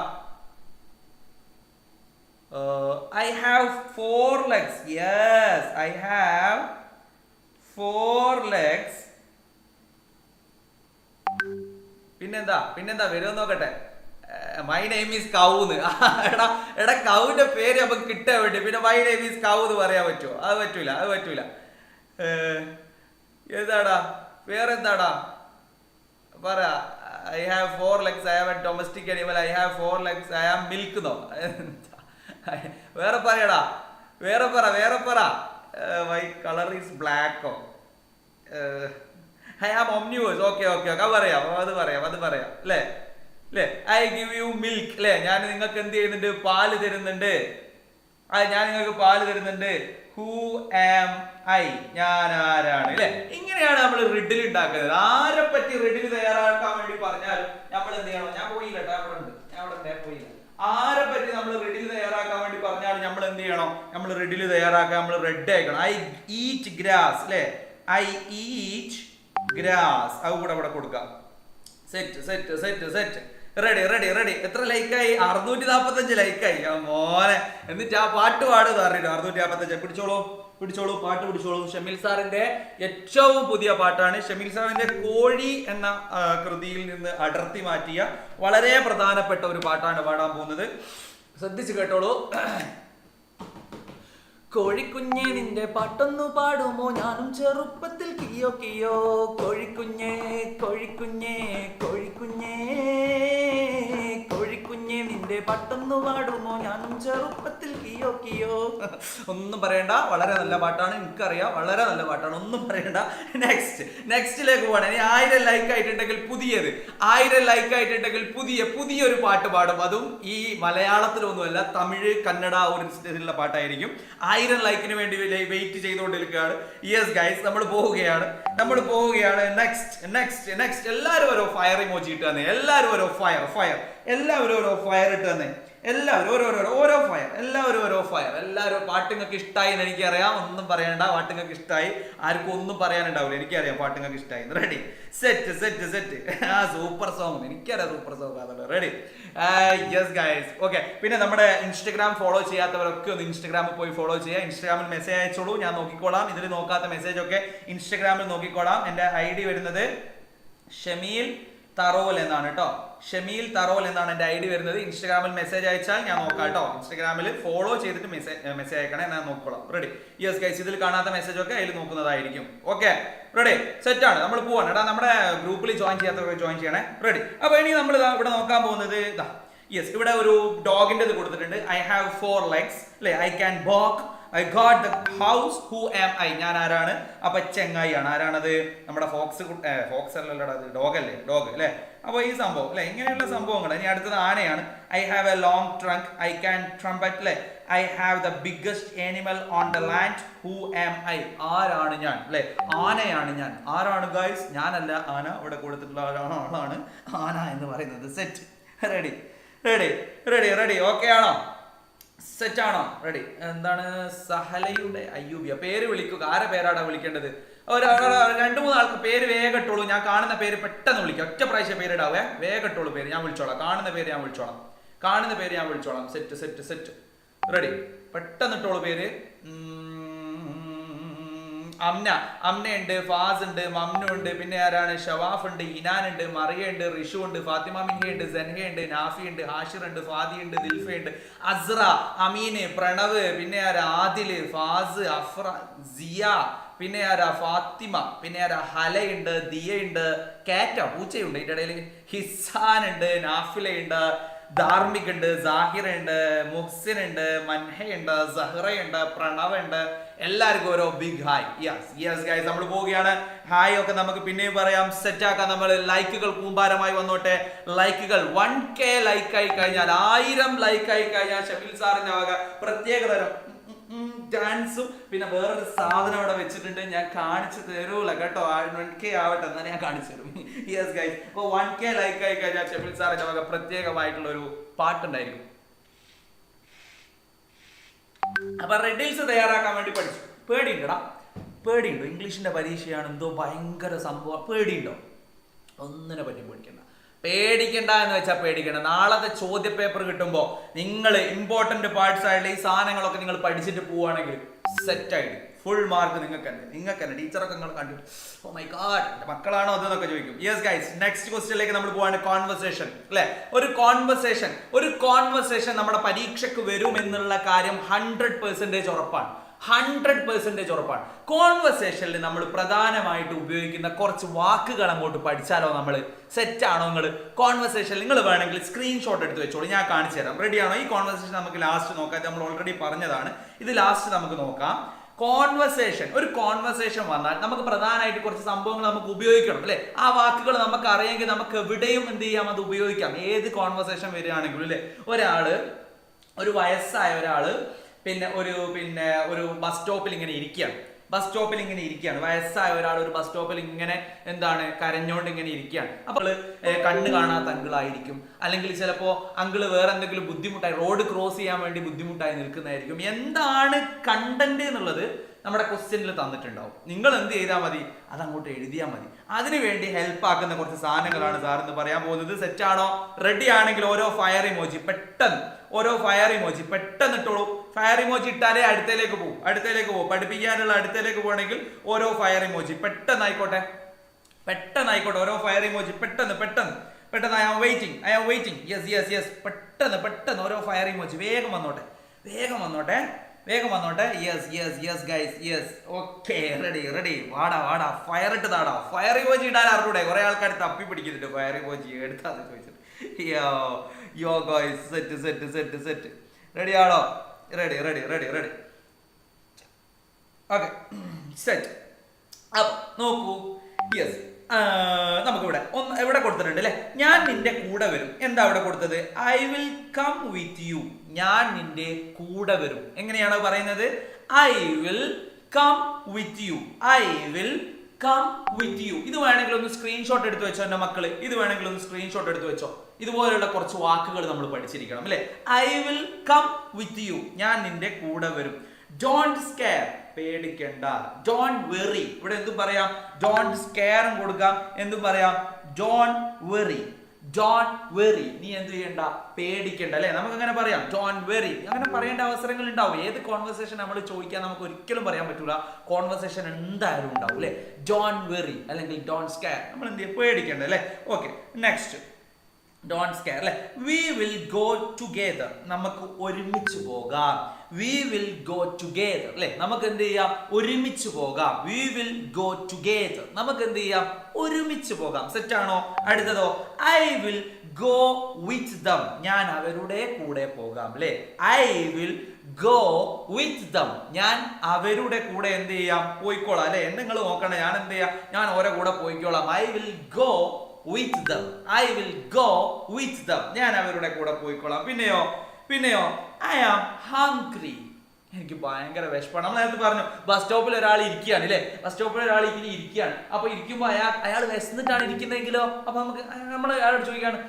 I have 4 legs. Yes, I have 4 legs. പിന്നെന്താ വരുമെന്ന് നോക്കട്ടെ. മൈ നെയിം ഈസ് കൗന്ന്. എടാ കൗവിന്റെ പേര് നമുക്ക് കിട്ടാൻ വേണ്ടി പിന്നെ മൈ നെയിം ഈസ് കൗ എന്ന് പറയാൻ പറ്റുമോ? അത് പറ്റൂല. ഏതാടാ? വേറെന്താടാ? പറ. I have 4 legs. I have a domestic animal. I have 4 legs. I am milk എന്നോ? വേറെ പറയടാ. വേറെ പറ. മൈ കളർ ഈസ് ബ്ലാക്കോ? I am omnivores. ഓക്കെ, അത് പറയാം അല്ലേ? ഐ ഗിവ് യു മിൽക്ക് അല്ലേ? ഞാൻ നിങ്ങൾക്ക് എന്ത് ചെയ്യുന്നുണ്ട്? പാല് തരുന്നുണ്ട്. ഹൂ ആം ഐ, ഞാൻ ആരാണ് അല്ലേ? ഇങ്ങനെയാണ് നമ്മൾ റിഡിൽ ഉണ്ടാക്കുന്നത്. ആരെ പറ്റി റിഡിൽ തയ്യാറാക്കാൻ വേണ്ടി പറഞ്ഞാൽ നമ്മൾ എന്ത് ചെയ്യണം? ഞാൻ പോയില്ല. ആരെ പറ്റി നമ്മൾ റിഡിൽ തയ്യാറാക്കാൻ വേണ്ടി പറഞ്ഞാൽ നമ്മൾ എന്ത് ചെയ്യണം? നമ്മൾ റിഡിൽ തയ്യാറാക്കാൻ നമ്മൾ റെഡ് ആക്കണം. ഐ ഈറ്റ് ഗ്രാസ് അല്ലേ? I eat grass. അത് കൂടെ അവിടെ കൊടുക്കാം. സെറ്റ്. റെഡി. എത്ര ലൈക്കായി? 645 ലൈക്കായി. മോനെ, എന്നിട്ട് ആ പാട്ട് പാടുക അറിയില്ല. 645. പിടിച്ചോളൂ. പാട്ട് പിടിച്ചോളൂ. ഷമീൽ സാറിന്റെ ഏറ്റവും പുതിയ പാട്ടാണ്. ഷമീൽ സാറിന്റെ കോഴി എന്ന കൃതിയിൽ നിന്ന് അടർത്തി മാറ്റിയ വളരെ പ്രധാനപ്പെട്ട ഒരു പാട്ടാണ് പാടാൻ പോകുന്നത്. ശ്രദ്ധിച്ചു കേട്ടോളൂ. കോഴിക്കുഞ്ഞേ നിന്റെ പാട്ടൊന്നു പാടുമോ? ഞാനും ചെറുപ്പത്തിൽ കിയോ. കോഴിക്കുഞ്ഞേ നിന്റെ പാട്ടൊന്നു പാടുമോ? ഞാനും ചെറുപ്പത്തിൽ കിയോ. ഒന്നും പറയണ്ട, വളരെ നല്ല പാട്ടാണ്. എനിക്കറിയാം, വളരെ നല്ല പാട്ടാണ്. ഒന്നും പറയണ്ട. നെക്സ്റ്റിലേക്ക് പോകണം. ഇനി 1000 ലൈക്ക് ആയിട്ടുണ്ടെങ്കിൽ പുതിയൊരു പാട്ട് പാടും. അതും ഈ മലയാളത്തിലൊന്നുമല്ല, തമിഴ്, കന്നഡ ഒരു സ്റ്റൈലിലുള്ള പാട്ടായിരിക്കും. 1000 ലൈക്കിന് വേണ്ടി വെയിറ്റ് ചെയ്തുകൊണ്ടിരിക്കുകയാണ്. യെസ് ഗൈസ്, നമ്മൾ പോവുകയാണ്. നെക്സ്റ്റ് എല്ലാവരും ഓരോ ഫയർ ഇമോജി ഇട്ട് തന്നെ. എല്ലാവരും ഓരോ ഫയർ ഇട്ട് തന്നെ. എല്ലാവരും ഓരോ ഫയർ, എല്ലാവരും ഓരോ ഫയർ. എല്ലാവരും പാട്ടുങ്ങൾക്ക് ഇഷ്ടമായി എന്ന് എനിക്കറിയാം. ഒന്നും പറയണ്ട, പാട്ടുങ്ങൾക്ക് ഇഷ്ടമായി. ആർക്കും ഒന്നും പറയാനുണ്ടാവില്ല, എനിക്കറിയാം പാട്ടുങ്ങൾക്ക് ഇഷ്ടമായി. Ready, set set set. ആ സൂപ്പർ സോങ്, എനിക്കറിയാം സൂപ്പർ സോങ് അതല്ല. Ready, yes guys. ഓക്കെ, പിന്നെ നമ്മുടെ ഇൻസ്റ്റഗ്രാം ഫോളോ ചെയ്യാത്തവരൊക്കെ ഒന്ന് ഇൻസ്റ്റഗ്രാമിൽ പോയി ഫോളോ ചെയ്യുക. ഇൻസ്റ്റഗ്രാമിൽ മെസ്സേജ് അയച്ചോളൂ, ഞാൻ നോക്കിക്കോളാം. ഇതിൽ നോക്കാത്ത മെസ്സേജ് ഒക്കെ ഇൻസ്റ്റഗ്രാമിൽ നോക്കിക്കോളാം. എൻ്റെ ID വരുന്നത് ഷമീൽ തറോൽ എന്നാണ് കേട്ടോ. ഷമീൽ തറോൽ എന്നാണ് എൻ്റെ ID വരുന്നത്. ഇൻസ്റ്റാഗ്രാമിൽ മെസ്സേജ് അയച്ചാൽ ഞാൻ നോക്കാം കേട്ടോ. ഇൻസ്റ്റാഗ്രാമിൽ ഫോളോ ചെയ്തിട്ട് മെസ്സേജ് അയക്കണേ, ഞാൻ നോക്കിക്കോളാം. Ready, yes guys. ഇതിൽ കാണാത്ത മെസ്സേജ് ഒക്കെ അതിൽ നോക്കുന്നതായിരിക്കും. ഓക്കെ, റെഡി, സെറ്റ് ആണ്. നമ്മൾ പോവാണ്. എടാ, നമ്മുടെ ഗ്രൂപ്പിൽ ജോയിൻ ചെയ്യാത്തവർ ജോയിൻ ചെയ്യണേ. റെഡി. അപ്പൊ ഇനി നമ്മൾ ഇവിടെ നോക്കാൻ പോകുന്നത് ഇതാ, യെസ്, ഇവിടെ ഒരു ഡോഗിന്റെ കൊടുത്തിട്ടുണ്ട്. ഐ ഹാവ് 4 legs അല്ലെ, I can walk, I got the house, who am I, ഞാൻ ആരാണ്? അപ്പൊ ചെങ്ങായി ആണ്. ആരാണത്? നമ്മുടെ ഫോക്സ് അല്ലല്ലോ, അത് ഡോഗ് അല്ലേ, ഡോഗ് അല്ലെ. അപ്പൊ ഈ സംഭവം അല്ലെ, ഇങ്ങനെയുള്ള സംഭവങ്ങൾ. ഇനി അടുത്തത് ആനയാണ്. I have a long trunk, I can trumpet അല്ലെ, I have the biggest animal on the land, who am I, ആരാണ് ഞാൻ അല്ലെ, ആനയാണ് ഞാൻ. ആരാണ് ഗൈസ്? ഞാനല്ല, ആന. ഇവിടെ കൊടുത്തിട്ടുള്ള ആളാണ് ആന എന്ന് പറയുന്നത്. Set, ready ready ready ready. Okay ആണോ? സെറ്റ് ആണോ? റെഡി. എന്താണ്? സഹലയുടെ അയ്യൂബിയ. പേര് വിളിക്കുക. ആരെ പേരാടാ വിളിക്കേണ്ടത്? 2-3 ആൾക്ക് പേര് വേഗം ഇട്ടോളൂ. ഞാൻ കാണുന്ന പേര് പെട്ടെന്ന് വിളിക്കാം. ഒറ്റ പ്രാവശ്യം പേരിടാവേ. വേഗം ഇട്ടോളൂ പേര്, ഞാൻ വിളിച്ചോളാം. കാണുന്ന പേര് ഞാൻ വിളിച്ചോളാം. Set set set. റെഡി, പെട്ടെന്ന് ഇട്ടോളൂ പേര്. അമ്നയുണ്ട്, ഫാസ് ഉണ്ട്, മമ്നു ഉണ്ട്, പിന്നെ ആരാണ്? ഷവാഫ് ഉണ്ട്, ഇനാൻ ഉണ്ട്, മറിയ ഉണ്ട്, റിഷു ഉണ്ട്, ഫാത്തിമ മിൻഹ ഉണ്ട്, സെൻഹ ഉണ്ട്, നാഫി ഉണ്ട്, ഹാഷിർ ഉണ്ട്, ഫാദി ഉണ്ട്, ദിൽഫ ഉണ്ട്, അസ്ര, അമീന്, പ്രണവ്, പിന്നെ ആരാ? ആദില്, ഫാസ്, അഫ്ര, സിയ, പിന്നെ ആരാ? ഫാത്തിമ, പിന്നെ ആരാ? ഹലയുണ്ട്, ദിയുണ്ട്, കാറ്റ പൂച്ചയുണ്ട്, ഇതിന്റെ ഇടയിൽ ഹിസാൻ ഉണ്ട്, നാഫില ഉണ്ട്, ധാർമിക് ഉണ്ട്, സാഹിർ ഉണ്ട്, മുഹ്സിൻ ഉണ്ട്, മൻഹ ഉണ്ട്, സഹ്റ ഉണ്ട്, പ്രണവ് ഉണ്ട്. എല്ലാവർക്കും ഓരോ ബിഗ് ഹായ്. യെസ് ഗൈസ്, നമ്മൾ പോവുകയാണ്. ഹായ് ഒക്കെ നമുക്ക് പിന്നെയും പറയാം. സെറ്റ് ആക്കാം. നമ്മൾ ലൈക്കുകൾ കൂമ്പാരമായി വന്നോട്ടെ. ലൈക്കുകൾ 1K ലൈക്കായി കഴിഞ്ഞാൽ, 1000 ലൈക്കായി കഴിഞ്ഞാൽ ഷമീൽ സാറിന്റെ വക പ്രത്യേക തരം ഡാൻസും പിന്നെ വേറൊരു സാധനം അവിടെ വെച്ചിട്ടുണ്ട്. ഞാൻ കാണിച്ചു തരൂല കേട്ടോ. 1K ആവട്ടെ, എന്നാൽ ഞാൻ കാണിച്ചു തരും. യെസ് ഗൈസ്, അപ്പൊ 1K ലൈക്കായി കഴിഞ്ഞാൽ ഷമീൽ സാറിന്റെ വക പ്രത്യേകമായിട്ടുള്ള ഒരു പാട്ടുണ്ടായിരിക്കും. അപ്പൊ റെഡിൽസ് തയ്യാറാക്കാൻ വേണ്ടി പഠിച്ചു. പേടിയുണ്ടോ? ഇംഗ്ലീഷിന്റെ പരീക്ഷയാണ്, എന്തോ ഭയങ്കര സംഭവം. പേടിയുണ്ടോ? ഒന്നിനെ പറ്റി പേടിക്കണ്ട എന്ന് വെച്ചാൽ പേടിക്കണ്ട. നാളത്തെ ചോദ്യ പേപ്പർ കിട്ടുമ്പോ നിങ്ങൾ ഇമ്പോർട്ടന്റ് പാർട്സ് ആയിട്ടുള്ള ഈ സാധനങ്ങളൊക്കെ നിങ്ങൾ പഠിച്ചിട്ട് പോവുകയാണെങ്കിൽ സെറ്റ് ആയിട്ട് ഫുൾ മാർക്ക് നിങ്ങൾക്ക് തന്നെ. ടീച്ചറൊക്കെ നിങ്ങൾ കണ്ടിട്ട് ഓ മൈ ഗാഡ് എന്റെ മക്കളാണോ അതെന്നൊക്കെ ചോദിക്കും. യെസ് ഗൈസ്, നെക്സ്റ്റ് ക്വസ്റ്റ്യനിലേക്ക് നമ്മൾ പോവാണ്. കോൺവെർസേഷൻ അല്ലെ, ഒരു കോൺവെർസേഷൻ നമ്മുടെ പരീക്ഷയ്ക്ക് വരുമെന്നുള്ള കാര്യം 100% ഉറപ്പാണ്. 100% ഉറപ്പാണ്. കോൺവെർസേഷനിൽ നമ്മൾ പ്രധാനമായിട്ട് ഉപയോഗിക്കുന്ന കുറച്ച് വാക്കുകൾ അങ്ങോട്ട് പഠിച്ചാലോ? നമ്മൾ സെറ്റ് ആണോ? നിങ്ങൾ കോൺവെർസേഷൻ നിങ്ങൾ വേണമെങ്കിൽ സ്ക്രീൻഷോട്ട് എടുത്ത് വെച്ചോളൂ, ഞാൻ കാണിച്ചു തരാം. റെഡിയാണോ? ഈ കോൺവെർസേഷൻ നമുക്ക് ലാസ്റ്റ് നോക്കാം. നമ്മൾ ഓൾറെഡി പറഞ്ഞതാണ്, ഇത് ലാസ്റ്റ് നമുക്ക് നോക്കാം. ഒരു കോൺവെർസേഷൻ വന്നാൽ നമുക്ക് പ്രധാനമായിട്ട് കുറച്ച് സംഭവങ്ങൾ നമുക്ക് ഉപയോഗിക്കണം അല്ലെ. ആ വാക്കുകൾ നമുക്ക് അറിയെങ്കിൽ നമുക്ക് എവിടെയും എന്ത് ചെയ്യാം, അത് ഉപയോഗിക്കാം. ഏത് കോൺവെർസേഷൻ വരികയാണെങ്കിലും അല്ലെ. ഒരു വയസ്സായ ഒരാള് ഒരു ബസ് സ്റ്റോപ്പിൽ ഇങ്ങനെ ഇരിക്കുകയാണ്. വയസ്സായ ഒരാൾ ഒരു ബസ് സ്റ്റോപ്പിൽ ഇങ്ങനെ കരഞ്ഞോണ്ട് ഇങ്ങനെ ഇരിക്കുകയാണ്. അപ്പോൾ കണ്ണ് കാണാത്ത അങ്കിളായിരിക്കും, അല്ലെങ്കിൽ ചിലപ്പോ അങ്കിള് വേറെ എന്തെങ്കിലും ബുദ്ധിമുട്ടായി റോഡ് ക്രോസ് ചെയ്യാൻ വേണ്ടി ബുദ്ധിമുട്ടായി നിൽക്കുന്നതായിരിക്കും. എന്താണ് കണ്ടന്റ് എന്നുള്ളത് നമ്മുടെ ക്വസ്റ്റ്യനിൽ തന്നിട്ടുണ്ടാവും. നിങ്ങൾ എന്ത് ചെയ്താൽ മതി, അതങ്ങോട്ട് എഴുതിയാൽ മതി. അതിനുവേണ്ടി ഹെൽപ്പ് ആക്കുന്ന കുറച്ച് സാധനങ്ങളാണ് സാർ എന്ന് പറയാൻ പോകുന്നത്. സെറ്റ് ആണോ? റെഡി ആണെങ്കിൽ ഓരോ ഫയർ ഇമോജി പെട്ടെന്ന് ഇട്ടോളൂ. ഫയർ ഇമോജി ഇട്ടാലേ അടുത്തേക്ക് പോകും. പഠിപ്പിക്കാനുള്ള അടുത്തേക്ക് പോകണമെങ്കിൽ ഓരോ ഫയർ ഇമോജി പെട്ടെന്നായിക്കോട്ടെ. ഓരോ ഫയർ ഇമോജി പെട്ടെന്ന്. I am waiting. യെസ് പെട്ടെന്ന് ഓരോ ഫയർ ഇമോജി വേഗം വന്നോട്ടെ. Yes guys, yes. Okay, ready. വാടാ ഫയർ ഇട്ട് താടാ. ഫയർ ഇമോജി ഇടാൻ അറിഞ്ഞൂടെ? കുറെ ആൾക്കാർ തപ്പി പിടിക്കുന്നുണ്ട് ഫയർ ഇമോജി എടുത്താന്ന് ചോദിച്ചിട്ട്. യോ ഗൈസ്, സെറ്റ്. റെഡി ആണോ? റെഡി. Okay, set. അപ്പൊ നോക്കൂ. യെസ്, നമുക്കിവിടെ എവിടെ കൊടുത്തിട്ടുണ്ട് അല്ലെ, ഞാൻ നിന്റെ കൂടെ വരും. എന്താ ഇവിടെ കൊടുത്തത്? I will come with you. ഞാൻ നിന്റെ കൂടെ വരും. എങ്ങനെയാണോ പറയുന്നത്? I will come with you. ഇത് വേണമെങ്കിൽ ഒന്ന് സ്ക്രീൻഷോട്ട് എടുത്ത് വെച്ചോ എന്റെ മക്കള്. ഇതുപോലുള്ള കുറച്ച് വാക്കുകൾ നമ്മൾ പഠിച്ചിരിക്കണം അല്ലെ. I will come with you, ഞാൻ നിന്റെ കൂടെ വരും. ഡോണ്ട് സ്കെയർ, പേടിക്കണ്ട. ഡോണ്ട് വെറി, ഇവിടെ എന്തും പറയാം, ഡോണ്ട് സ്കെയറും കൊടുക്കാം, എന്തും പറയാം, ഡോണ്ട് വെറി. ഡോണ്ട് വെറി, നീ എന്ത് ചെയ്യണ്ട, പേടിക്കണ്ട അല്ലെ. നമുക്ക് അങ്ങനെ പറയാം, ഡോണ്ട് വെറി. അങ്ങനെ പറയേണ്ട അവസരങ്ങൾ ഉണ്ടാവും. ഏത് കോൺവെർസേഷൻ നമ്മൾ ചോദിക്കാൻ നമുക്ക് ഒരിക്കലും പറയാൻ പറ്റൂല. കോൺവെർസേഷൻ എന്തായാലും ഉണ്ടാവും അല്ലെ. ഡോണ്ട് വെറി അല്ലെങ്കിൽ ഡോണ്ട് സ്കെയർ, നമ്മൾ എന്ത് ചെയ്യും, പേടിക്കണ്ട അല്ലെ. ഓക്കെ, നെക്സ്റ്റ് ഡോണ്ട് സ്കെയർ അല്ലെ. വി വിൽ ഗോ ടുഗെദർ, നമുക്ക് ഒരുമിച്ച് പോകാം. വി വിൽ ഗോ ടുഗെദർ അല്ലെ, നമുക്ക് എന്ത് ചെയ്യാം, ഒരുമിച്ച് പോകാം. വി വിൽ ഗോ ടുഗെദർ, നമുക്ക് എന്ത് ചെയ്യാം, ഒരുമിച്ച് പോകാം. സെറ്റ് ആണോ? അടുത്തതോ, I will go with them, ഞാൻ അവരുടെ കൂടെ പോകാം അല്ലെ. I will go with them, ഞാൻ അവരുടെ കൂടെ എന്ത് ചെയ്യാം, പോയിക്കോളാം അല്ലെ. നിങ്ങൾ നോക്കണം, ഞാൻ എന്ത് ചെയ്യാം, ഞാൻ ഓരോ കൂടെ പോയിക്കോളാം. I will go with them, I will go with them, ഞാൻ അവരുടെ കൂടെ പോയിക്കോളാം. പിന്നെയോ I am hungry, എനിക്ക് ഭയങ്കര വിശപ്പാണ്. നമ്മൾ നേരത്തെ പറഞ്ഞു ബസ് സ്റ്റോപ്പിൽ ഒരാൾ ഇരിക്കുകയാണ് അല്ലെ. ബസ് സ്റ്റോപ്പിൽ ഒരാൾ ഇങ്ങനെ ഇരിക്കുകയാണ്. അപ്പൊ ഇരിക്കുമ്പോൾ അയാൾ വിശന്നിട്ടാണ് ഇരിക്കുന്നതെങ്കിലോ, അപ്പൊ നമ്മൾ അയാളോട് ചോദിക്കാണ്,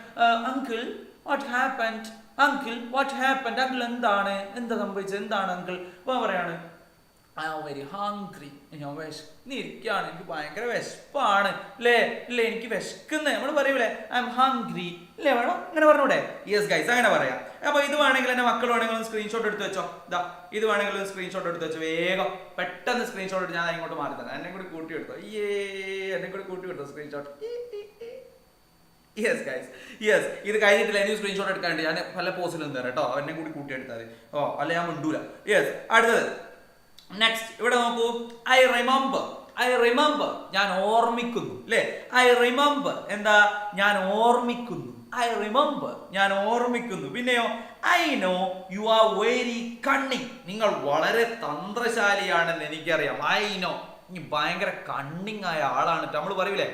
uncle what happened, uncle what happened, uncle എന്താ സംഭവിച്ചത്, എന്താണ് അങ്കിൾ? അപ്പൊ പറയാണ്, ഐ ആം വെരി ഹംഗ്രി, ഞാൻ വിശന്നിരിക്കുകയാണ്, എനിക്ക് ഭയങ്കര വിശപ്പാണ് അല്ലേ. ഇല്ലേ, എനിക്ക് വിശക്കുന്നേ നമ്മൾ പറയൂലേ, ഐ ആം ഹംഗ്രി അല്ലേ, വേണം അങ്ങനെ പറഞ്ഞൂടെ? യെസ് ഗൈസ്, അങ്ങനെ പറയാം. അപ്പൊ ഇത് വേണമെങ്കിൽ എന്റെ മക്കൾ വേണമെങ്കിൽ ഒന്ന് സ്ക്രീൻഷോട്ട് എടുത്ത് വെച്ചോ. ഇതാ ഇത് വേണമെങ്കിൽ ഒന്ന് സ്ക്രീൻഷോട്ട് എടുത്ത് വെച്ചോ, വേഗം പെട്ടെന്ന് സ്ക്രീൻഷോട്ട് എടുത്ത് ഞാൻ ഇങ്ങോട്ട് മാറി തന്നെ. എന്നെ കൂടി കൂട്ടി എടുത്തോ, എന്നെ കൂടി കൂട്ടി എടുത്തോ സ്ക്രീൻഷോട്ട്. യെസ് ഗൈസ്, യെസ്, ഇത് കഴിഞ്ഞിട്ടില്ല, എനിക്ക് സ്ക്രീൻഷോട്ട് എടുക്കാണ്ട് ഞാൻ പല പോസ്റ്റിലും തരാം കേട്ടോ, എന്നെ കൂടി കൂട്ടിയെടുത്താൽ മതി. ഓ അല്ല ഞാൻ മിണ്ടൂല. യെസ്, അടുത്തത് നെക്സ്റ്റ് ഇവിടെ നോക്കൂ, ഐ റിമെമ്പർ, ഞാൻ ഓർമ്മിക്കുന്നു അല്ലെ. ഐ റിമെമ്പർ എന്താ, ഞാൻ ഓർമ്മിക്കുന്നു. ഐ റിമെമ്പർ, ഞാൻ ഓർമ്മിക്കുന്നു. പിന്നെയോ, I know you are very cunning, നിങ്ങൾ വളരെ തന്ത്രശാലിയാണെന്ന് എനിക്കറിയാം. ഐ നോ, ഇനി ഭയങ്കര കണ്ണിങ് ആയ ആളാണ്. നമ്മൾ പറയൂലേ,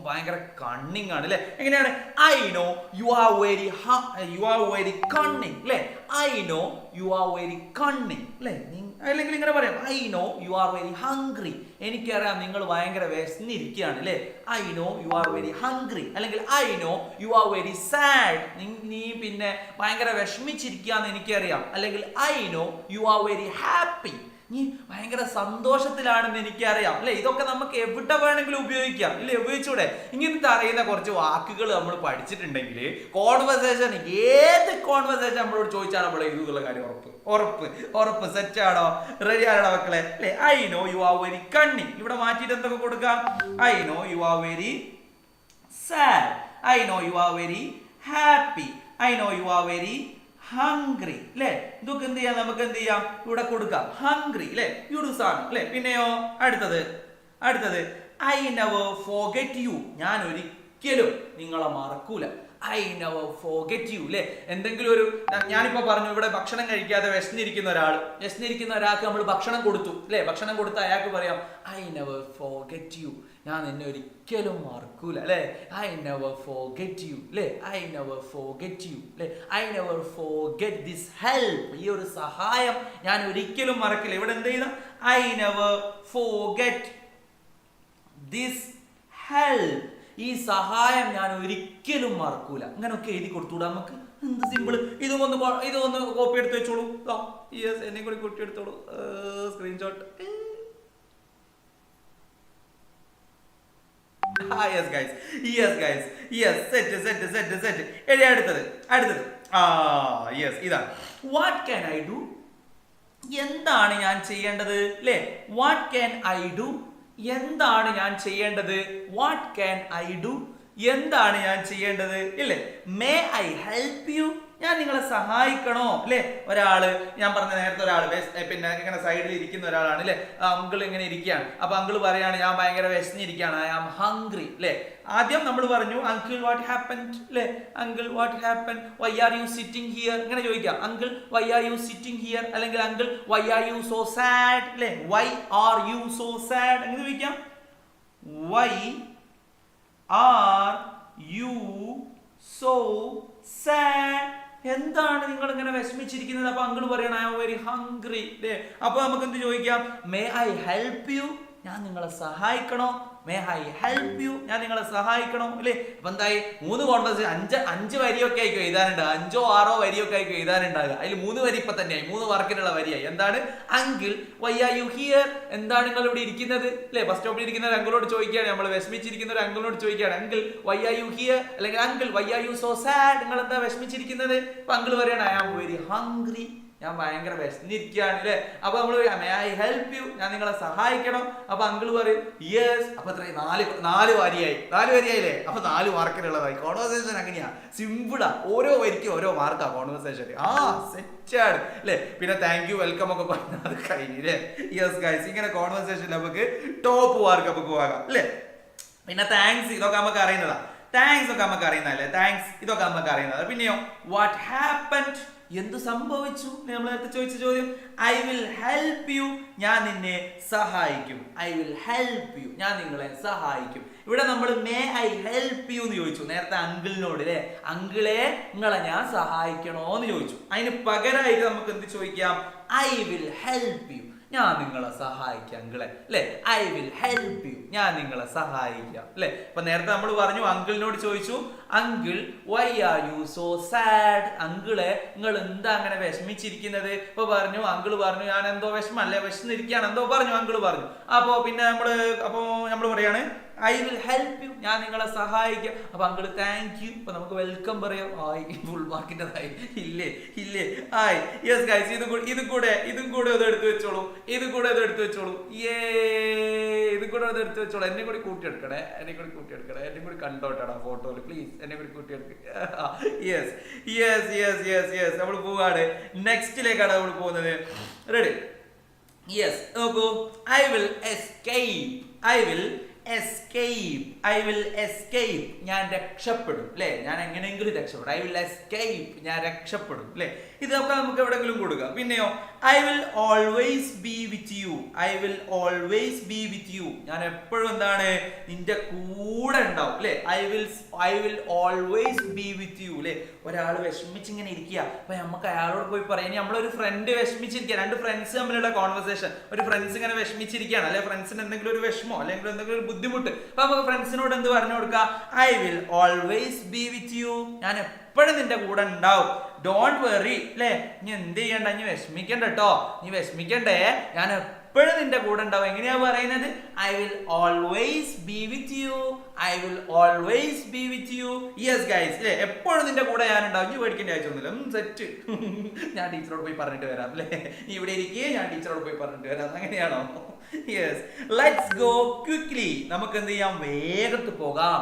ഭയങ്കര കണ്ണിങ് ആണ് അല്ലെ. എങ്ങനെയാണ്, I know you are very cunning അല്ലെ. I know you are very cunning അല്ലെ. അല്ലെങ്കിൽ ഇങ്ങനെ പറയാം, I know you are very hungry, എനിക്കറിയാം നിങ്ങൾ ഭയങ്കര വിശന്നിരിക്കുകയാണ് അല്ലെ. I know you are very hungry. അല്ലെങ്കിൽ I know you are very sad, നീ പിന്നെ ഭയങ്കര വിഷമിച്ചിരിക്കുകയെന്ന് എനിക്കറിയാം. അല്ലെങ്കിൽ I know you are very happy, നീ ഭയങ്കര സന്തോഷത്തിലാണെന്ന് എനിക്കറിയാം അല്ലെ. ഇതൊക്കെ നമുക്ക് എവിടെ വേണമെങ്കിലും ഉപയോഗിക്കാം ഇല്ലേ, ഉപയോഗിച്ചൂടെ? ഇങ്ങനത്തെ അറിയുന്ന കുറച്ച് വാക്കുകൾ നമ്മൾ പഠിച്ചിട്ടുണ്ടെങ്കിൽ കോൺവെർസേഷൻ, ഏത് കോൺവെർസേഷൻ നമ്മളോട് ചോദിച്ചാൽ നമ്മൾ എഴുതുന്നുള്ള കാര്യം ഉറപ്പ്. സെറ്റ് ആണോ? റെഡി ആണോ മക്കളെ അല്ലെ. I know you are very cunning, ഇവിടെ മാറ്റിയിട്ട് എന്തൊക്കെ കൊടുക്കാം, I know you are very sad, I know you are very happy, I know you are very hungry അല്ലെ. ഇതൊക്കെ എന്ത് ചെയ്യാം, നമുക്ക് എന്ത് ചെയ്യാം, ഇവിടെ കൊടുക്കാം. ഹംഗ്രി അല്ലെ, യൂഡൂസ് ആണ് അല്ലെ. പിന്നെയോ അടുത്തത് ഐ നെവർ ഫോർഗെറ്റ് യു, ഞാൻ ഒരിക്കലും നിങ്ങളെ മറക്കൂല. ഐ നെവർ ഫോർഗെറ്റ് യു അല്ലെ. എന്തെങ്കിലും ഒരു, ഞാനിപ്പോ പറഞ്ഞു ഇവിടെ ഭക്ഷണം കഴിക്കാതെ വിശന്നിരിക്കുന്ന ഒരാൾക്ക് നമ്മൾ ഭക്ഷണം കൊടുത്തു അല്ലെ. ഭക്ഷണം കൊടുത്ത അയാൾക്ക് പറയാം, ഐ നെവർ ഫോർഗെറ്റ് യു, ഞാൻ നിന്നെ ഒരിക്കലും മറക്കൂല അല്ലെ. ഐ നെവർ ഫോർഗെറ്റ് യു അല്ലെ. ഐ നെവർ ഫോർഗെറ്റ് യു അല്ലെ. I never forget this help, ഈ ഒരു സഹായം ഞാൻ ഒരിക്കലും മറക്കില്ല. ഇവിടെ എന്ത് ചെയ്ത, I never forget this help, ഈ സഹായം ഞാൻ ഒരിക്കലും മറക്കൂല. അങ്ങനെയൊക്കെ എഴുതി കൊടുത്തൂടാ നമുക്ക്, എന്ത് സിമ്പിൾ. ഇതൊന്ന് കോപ്പി എടുത്ത് വെച്ചോളൂ. യെസ്, എന്നെ കൂടി കുട്ടി എടുത്തോളൂ, സ്ക്രീൻഷോട്ട്. Yes guys, set. എഴുതി അടുത്തത്. യെസ്, ഇതാ വാട്ട് ക്യാൻ ഐ ഡു, എന്താണ് ഞാൻ ചെയ്യേണ്ടത് അല്ലേ. വാട്ട് ക്യാൻ ഐ ഡു, എന്താണ് ഞാൻ ചെയ്യേണ്ടത്. വാട്ട് ക്യാൻ ഐ ഡു, എന്താണ് ഞാൻ ചെയ്യേണ്ടത് ഇല്ലേ. മേ ഐ ഹെൽപ്പ് യു, ഞാൻ നിങ്ങളെ സഹായിക്കണോ അല്ലെ. ഒരാള്, ഞാൻ പറഞ്ഞ നേരത്തെ ഒരാൾ പിന്നെ ഇങ്ങനെ സൈഡിൽ ഇരിക്കുന്ന ഒരാളാണ് അല്ലെ. അങ്കിൾ ഇങ്ങനെ ഇരിക്കുകയാണ്. അപ്പൊ അങ്കിൾ പറയാണ്, ഞാൻ ഭയങ്കര വിശന്നിരിക്കുകയാണ്, ഐ ആം ഹംഗ്രി അല്ലെ. ആദ്യം നമ്മൾ പറഞ്ഞു, അങ്കിൾ വാട്ട് ഹാപ്പൻഡ് അല്ലെ. Uncle what happened, why are you sitting here, ഇങ്ങനെ ചോദിക്കാം. Uncle why are you sitting here, അല്ലെങ്കിൽ uncle why are you so sad അല്ലെ. Why are you so sad എന്ന് ചോദിക്കാം. Why are you so sad, എന്താണ് നിങ്ങൾ ഇങ്ങനെ വിഷമിച്ചിരിക്കുന്നത്. അപ്പൊ അങ്കിൾ പറയണം, ഐ ആം വെരി ഹംഗ്രി അല്ലേ. അപ്പൊ നമുക്ക് എന്ത് ചോദിക്കാം, മേ ഐ ഹെൽപ്പ് യു, ഞാൻ നിങ്ങളെ സഹായിക്കണോ. മേ ഐ ഹെൽപ്പ് യു, ഞാൻ നിങ്ങളെ സഹായിക്കണോ അല്ലേ. അപ്പൊ എന്തായി 3 കോൺവെർസേഷൻ, അഞ്ച് വരിയൊക്കെ ആയിരിക്കും എഴുതാനുണ്ട്, 5 or 6 വരിയൊക്കെ ആയിരിക്കും എഴുതാനുണ്ടാകുക. അതിൽ 3 വരി ഇപ്പൊ തന്നെയായി, 3 മാർക്കിനുള്ള വരിയായി. എന്താണ് uncle why are you here, എന്താണ് നിങ്ങൾ ഇവിടെ ഇരിക്കുന്നത് അല്ലെ. ബസ് സ്റ്റോപ്പിൽ ഇരിക്കുന്ന ഒരു അങ്കിളോട് ചോദിക്കുകയാണ്, നമ്മൾ വിഷമിച്ചിരിക്കുന്ന ഒരു അങ്കിളിനോട് ചോദിക്കുകയാണ്, uncle why are you here, അല്ലെങ്കിൽ uncle why are you so sad, നിങ്ങൾ എന്താ വിഷമിച്ചിരിക്കുന്നത്. അപ്പൊ അങ്കിൾ പറയാണ് ഐ ആം വെരി ഹംഗ്രി, ഞാൻ ഭയങ്കര വിശന്നിരിക്കുകയാണ് അല്ലേ. അപ്പൊ നമ്മൾ മേ ഐ ഹെൽപ്പ് യു, ഞാൻ നിങ്ങളെ സഹായിക്കണം. അപ്പൊ അങ്കിൾ പറയും യെസ്. അപ്പൊ എത്ര 4 വരിയായില്ലേ. അപ്പൊ 4 മാർക്കിനുള്ളതായി. കോൺവെർസേഷൻ അങ്ങനെയാ, സിമ്പിളാ, ഓരോ വരിക്കും ഓരോ മാർക്കാ കോൺവെർസേഷൻ. സെറ്റാണ് അല്ലേ. പിന്നെ താങ്ക് യു വെൽക്കം ഒക്കെ പറഞ്ഞാൽ അത് കഴിഞ്ഞില്ലേ. യെസ് ഗൈസ്, ഇങ്ങനെ കോൺവെർസേഷൻ നമുക്ക് ടോപ്പ് മാർക്ക് നമുക്ക് പോകാം അല്ലേ. പിന്നെ താങ്ക്സ്, ഇതൊക്കെ നമുക്ക് അറിയുന്നതാ. താങ്ക്സ് ഒക്കെ നമുക്ക് അറിയുന്നതല്ലേ. താങ്ക്സ് ഇതൊക്കെ നമുക്ക് അറിയുന്നത്. പിന്നെയോ വാട്ട് ഹാപ്പൻഡ്, എന്ത് സംഭവിച്ചു, നമ്മൾ നേരത്തെ ചോദിച്ച ചോദ്യം. ഐ വിൽ ഹെൽപ്പ് യു, ഞാൻ നിന്നെ സഹായിക്കും. ഐ വിൽ ഹെൽപ്പ് യു, ഞാൻ നിങ്ങളെ സഹായിക്കും. ഇവിടെ നമ്മൾ മേ ഐ ഹെൽപ്പ് യു എന്ന് ചോദിച്ചു നേരത്തെ അങ്കിളിനോട് അല്ലേ. അങ്കിളെ നിങ്ങളെ ഞാൻ സഹായിക്കണോ എന്ന് ചോദിച്ചു. അതിന് പകരമായിട്ട് നമുക്ക് എന്ത് ചോദിക്കാം, ഐ വിൽ ഹെൽപ്പ് യു, ഞാൻ നിങ്ങളെ സഹായിക്കാം അങ്കിളെ അല്ലെ. ഐ വിൽ ഹെൽപ്പ് യു, ഞാൻ നിങ്ങളെ സഹായിക്കാം അല്ലെ. അപ്പൊ നേരത്തെ നമ്മൾ പറഞ്ഞു അങ്കിളിനോട് ചോദിച്ചു, uncle why are you so sad, അങ്കിളെ നിങ്ങൾ എന്താ അങ്ങനെ വിഷമിച്ചിരിക്കുന്നത്. ഇപ്പൊ പറഞ്ഞു അങ്കിള് പറഞ്ഞു ഞാൻ എന്തോ വിഷമല്ലേ, വിഷമിച്ചിരിക്കുകയാണ് എന്തോ പറഞ്ഞു അങ്കിള് പറഞ്ഞു. അപ്പോ പിന്നെ നമ്മള് പറയാണ് ഐ വിൽ ഹെൽപ്പ് യു, ഞാൻ നിങ്ങളെ സഹായിക്കാം. അപ്പൊ അങ്കിള് താങ്ക് യു. അപ്പൊ നമുക്ക് വെൽക്കം പറയാം. ഫുൾ മാർക്കിൻ്റെതായി ഇല്ലേ. ആയി. യെസ് ഗൈസ്, ഇതും കൂടെ അത് എടുത്തു വെച്ചോളൂ. ഇതും കൂടെ അത് എടുത്തു വെച്ചോളൂ. എന്നെ കൂടി കൂട്ടിയെടുക്കണേ, എന്നെ കൂടി കണ്ടോട്ടാ ഫോട്ടോയിൽ പ്ലീസ്, എന്നെ കൂടി കൂട്ടിയെടുക്ക. യെസ് നമ്മൾ പോവാണ്, നെക്സ്റ്റിലേക്കാണ് നമ്മൾ പോകുന്നത്. റെഡി. യെസ് നോക്കൂ, ഐ വിൽ എസ്കേപ്പ്, ഞാൻ രക്ഷപ്പെടും അല്ലെ. ഞാൻ എങ്ങനെയെങ്കിലും രക്ഷപ്പെടും. ഐ വിൽ എസ്കേപ്പ്, ഞാൻ രക്ഷപ്പെടും അല്ലെ. ഇതൊക്കെ നമുക്ക് എവിടെങ്കിലും കൊടുക്കാം. പിന്നെയോ I will always be with you, ഞാൻ എപ്പോഴും എന്താണ് നിന്റെ കൂടെ ഉണ്ടാവും അല്ലെ. I will always be with you അല്ലെ. ഒരാൾ വിഷമിച്ചിങ്ങനെ ഇരിക്കുക, അപ്പൊ നമുക്ക് അയാളോട് പോയി പറയാം. ഇനി നമ്മളൊരു ഫ്രണ്ട് വിഷമിച്ചിരിക്കുക, 2 ഫ്രണ്ട്സ് തമ്മിലുള്ള കോൺവെർസേഷൻ, ഒരു ഫ്രണ്ട്സ് ഇങ്ങനെ വിഷമിച്ചിരിക്കുകയാണ് അല്ലെ, ഫ്രണ്ട്സിന് എന്തെങ്കിലും ഒരു വിഷമോ അല്ലെങ്കിൽ എന്തെങ്കിലും ഒരു ബുദ്ധിമുട്ട്. അപ്പൊ നമുക്ക് ഫ്രണ്ട്സിനോട് എന്ത് പറഞ്ഞു കൊടുക്കാം, I will always be with you, ഞാൻ എപ്പോഴും നിന്റെ കൂടെ ഉണ്ടാവും. ഡോണ്ട് വെറി അല്ലെ, നീ എന്ത് ചെയ്യണ്ട, നീ വിഷമിക്കണ്ട കേട്ടോ, നീ വിഷമിക്കണ്ടേ, ഞാൻ എപ്പോഴും നിന്റെ കൂടെ ഉണ്ടാവും. എങ്ങനെയാ പറയുന്നത്, I will always be with you. Yes guys അല്ലെ, എപ്പോഴും നിന്റെ കൂടെ ഞാൻ ഉണ്ടാവും, നീ പേടിക്കേണ്ട ആവശ്യമൊന്നുമില്ല. സെറ്റ്. ഞാൻ ടീച്ചറോട് പോയി പറഞ്ഞിട്ട് വരാം അല്ലെ, നീ ഇവിടെ ഇരിക്കുകയെ ഞാൻ ടീച്ചറോട് പോയി പറഞ്ഞിട്ട് വരാം. അങ്ങനെയാണോ? യെസ്. ലെറ്റ്സ് ഗോ ക്വിക്ക്ലി, നമുക്ക് എന്ത് ചെയ്യാം, വേഗത്തിൽ പോകാം.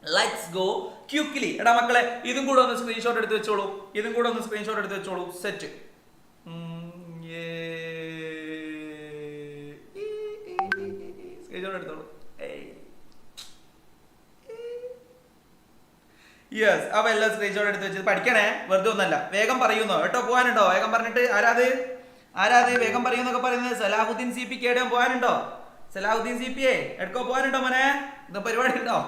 Let's go quickly. എടാ മക്കളെ, ഇതും കൂടെ ഒന്ന് സ്ക്രീൻഷോട്ട് എടുത്ത് വെച്ചോളൂ. സെറ്റ്. സ്ക്രീൻഷോട്ട് എടുത്തോളൂ. യെസ്. അപ്പൊ എല്ലാം സ്ക്രീൻഷോട്ട് എടുത്ത് വെച്ച് പഠിക്കണേ, വെറുതെ ഒന്നല്ല. വേഗം പറയുന്നോ കേട്ടോ, പോകാനുണ്ടോ? വേഗം പറഞ്ഞിട്ട് ആരാത് വേഗം പറയുന്നൊക്കെ പറയുന്നത്. സലാഹുദ്ദീൻ CP കേടാൻ പോകാനുണ്ടോ? സലാഹുദ്ദീൻ CP എടുക്കോ, പോകാനുണ്ടോ മോനെ? ഇത് പരിപാടി ഉണ്ടോ?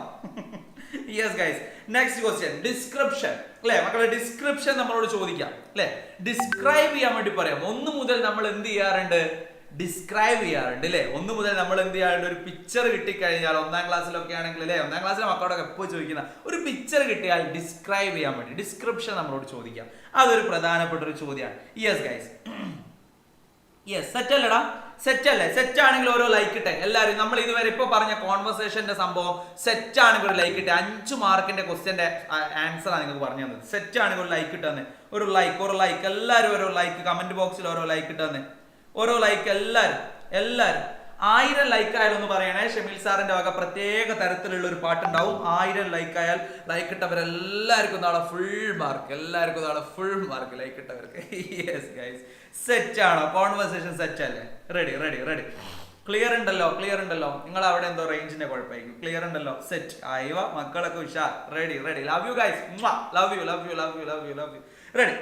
Yes guys, next question, description അല്ലെ മക്കളെ. ഡിസ്ക്രിപ്ഷൻ നമ്മളോട് ചോദിക്കാം അല്ലെ, ഡിസ്ക്രൈബ് ചെയ്യാൻ വേണ്ടി പറയാം. 1 മുതൽ നമ്മൾ എന്ത് ചെയ്യാറുണ്ട്, ഡിസ്ക്രൈബ് ചെയ്യാറുണ്ട് അല്ലെ. 1 മുതൽ നമ്മൾ എന്ത് ചെയ്യാറുണ്ട്, ഒരു പിക്ചർ കിട്ടിക്കഴിഞ്ഞാൽ 1ാം ക്ലാസ്സിലൊക്കെ ആണെങ്കിൽ അല്ലെ, 1ാം ക്ലാസ്സിലെ മക്കളോടൊക്കെ എപ്പോൾ ചോദിക്കുന്ന ഒരു പിക്ചർ കിട്ടിയാൽ ഡിസ്ക്രൈബ് ചെയ്യാൻ വേണ്ടി ഡിസ്ക്രിപ്ഷൻ നമ്മളോട് ചോദിക്കാം. അതൊരു പ്രധാനപ്പെട്ട ഒരു ചോദ്യമാണ്. Yes guys, yes. സെറ്റ് അല്ലടാ, സെറ്റ് അല്ലേ? സെറ്റ് ആണെങ്കിൽ ഓരോ ലൈക്ക് ഇട്ടെ എല്ലാവരും. നമ്മൾ ഇതുവരെ ഇപ്പൊ പറഞ്ഞ കോൺവെർസേഷന്റെ സംഭവം സെറ്റ് ആണെങ്കിൽ ഒരു ലൈക്ക് ഇട്ടെ. 5 മാർക്കിന്റെ ക്വസ്റ്റ്യന്റെ ആൻസർ ആണ് നിങ്ങൾക്ക് പറഞ്ഞു തന്നത്. സെറ്റ് ആണെങ്കിൽ ഒരു ലൈക്ക് ഇട്ടെന്ന്, ഒരു ലൈക്ക് എല്ലാവരും ഓരോ ലൈക്ക്, കമന്റ് ബോക്സിൽ ഓരോ ലൈക്ക് ഇട്ടെന്ന്, ഓരോ ലൈക്ക് എല്ലാവരും 1000 ലൈക്ക് ആയാലും ഒന്ന് പറയണേ. ഷമീൽ സാറിന്റെ വക പ്രത്യേക തരത്തിലുള്ള ഒരു പാട്ടുണ്ടാവും. 1000 ലൈക്ക് ആയാൽ ലൈക്ക് ഇട്ടവരെല്ലാവർക്കും നാളെ ഫുൾ മാർക്ക്, ലൈക്ക് ഇട്ടവർക്ക്. യെസ് ഗൈസ്, സെറ്റ് ആണോ? കോൺവെർസേഷൻ സെറ്റ് അല്ലേ? റെഡി. ക്ലിയർ ഉണ്ടല്ലോ? നിങ്ങൾ അവിടെ എന്തോ റേഞ്ചിന്റെ കുഴപ്പമായിരിക്കും. ക്ലിയർ ഉണ്ടല്ലോ? സെറ്റ് ആയിവ മക്കളൊക്കെ ഉഷാർ. Ready. Love you guys, love you. Ready.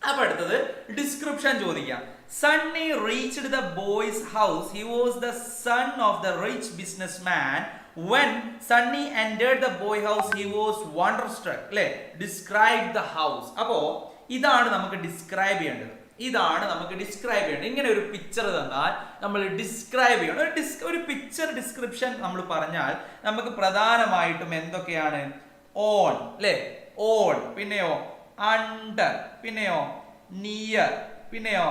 അപ്പൊ അടുത്തത് ഡിസ്ക്രിപ്ഷൻ ചോദിക്കാം. Sunny reached the boy's house. He was the son of the rich businessman. When Sunny entered the boy house, he was wonderstruck. അല്ലേ? Describe the house. അപ്പോ ഇതാണ് നമുക്ക് describe ചെയ്യേണ്ടത്. ഇതാണ് നമുക്ക് ഡിസ്ക്രൈബ് ചെയ്യേണ്ടത്. ഇങ്ങനെ ഒരു പിക്ചർ തന്നാൽ നമ്മൾ ഡിസ്ക്രൈബ് ചെയ്യണം. ഒരു പിക്ചർ ഡിസ്ക്രിപ്ഷൻ നമ്മൾ പറഞ്ഞാൽ നമുക്ക് പ്രധാനമായിട്ടും എന്തൊക്കെയാണ്? ഓൺ അല്ലേ, ഓൺ, പിന്നെയോ അണ്ടർ, പിന്നെയോ നിയർ, പിന്നെയോ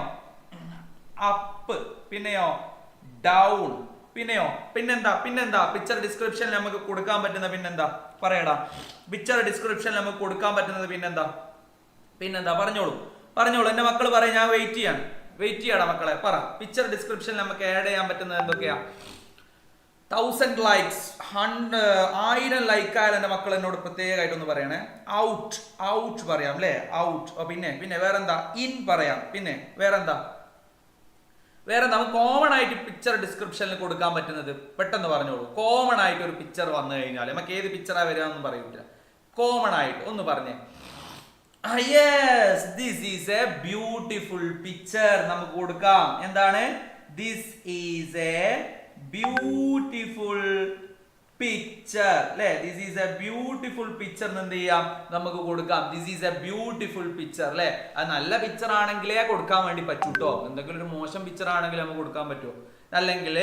അപ്പ്, പിന്നെയോ ഡൗൺ, പിന്നെന്താ പിക്ചർ ഡിസ്ക്രിപ്ഷൻ നമുക്ക് കൊടുക്കാൻ പറ്റുന്ന പിന്നെന്താ പറയടാ? പിക്ചർ ഡിസ്ക്രിപ്ഷൻ നമുക്ക് കൊടുക്കാൻ പറ്റുന്നത് പിന്നെന്താ പറഞ്ഞോളൂ എന്റെ മക്കൾ പറയും, ഞാൻ വെയിറ്റ് ചെയ്യണം മക്കളെ. പറ, പിക്ചർ ഡിസ്ക്രിപ്ഷൻ നമുക്ക് ആഡ് ചെയ്യാൻ പറ്റുന്നത് എന്തൊക്കെയാ? 1000 ലൈക്സ്, 1000 ലൈക്ക് ആയാലും എന്റെ മക്കൾ എന്നോട് പ്രത്യേകമായിട്ടൊന്ന് പറയണേ. ഔട്ട് പറയാം അല്ലേ, ഔട്ട്. പിന്നെ വേറെന്താ? ഇൻ പറയാം. പിന്നെ വേറെന്താ നമുക്ക് കോമൺ ആയിട്ട് പിക്ചർ ഡിസ്ക്രിപ്ഷനിൽ കൊടുക്കാൻ പറ്റുന്നത് പെട്ടെന്ന് പറഞ്ഞോളൂ. കോമൺ ആയിട്ട് ഒരു പിക്ചർ വന്നു കഴിഞ്ഞാൽ നമുക്ക് ഏത് പിക്ചറാ വരിക എന്നൊന്നും പറയൂല. കോമൺ ആയിട്ട് ഒന്ന് പറഞ്ഞേ. Yes, this is a beautiful picture നമുക്ക് കൊടുക്കാം. എന്താണ്? This is a beautiful picture അല്ലെ, this is a beautiful picture എന്ത് ചെയ്യാം? നമുക്ക് കൊടുക്കാം. This is a beautiful picture അല്ലെ. അത് നല്ല പിക്ചർ ആണെങ്കിലേ കൊടുക്കാൻ വേണ്ടി പറ്റൂട്ടോ. എന്തെങ്കിലും ഒരു മോശം പിക്ചർ ആണെങ്കിൽ നമുക്ക് കൊടുക്കാൻ പറ്റുമോ? അല്ലെങ്കിൽ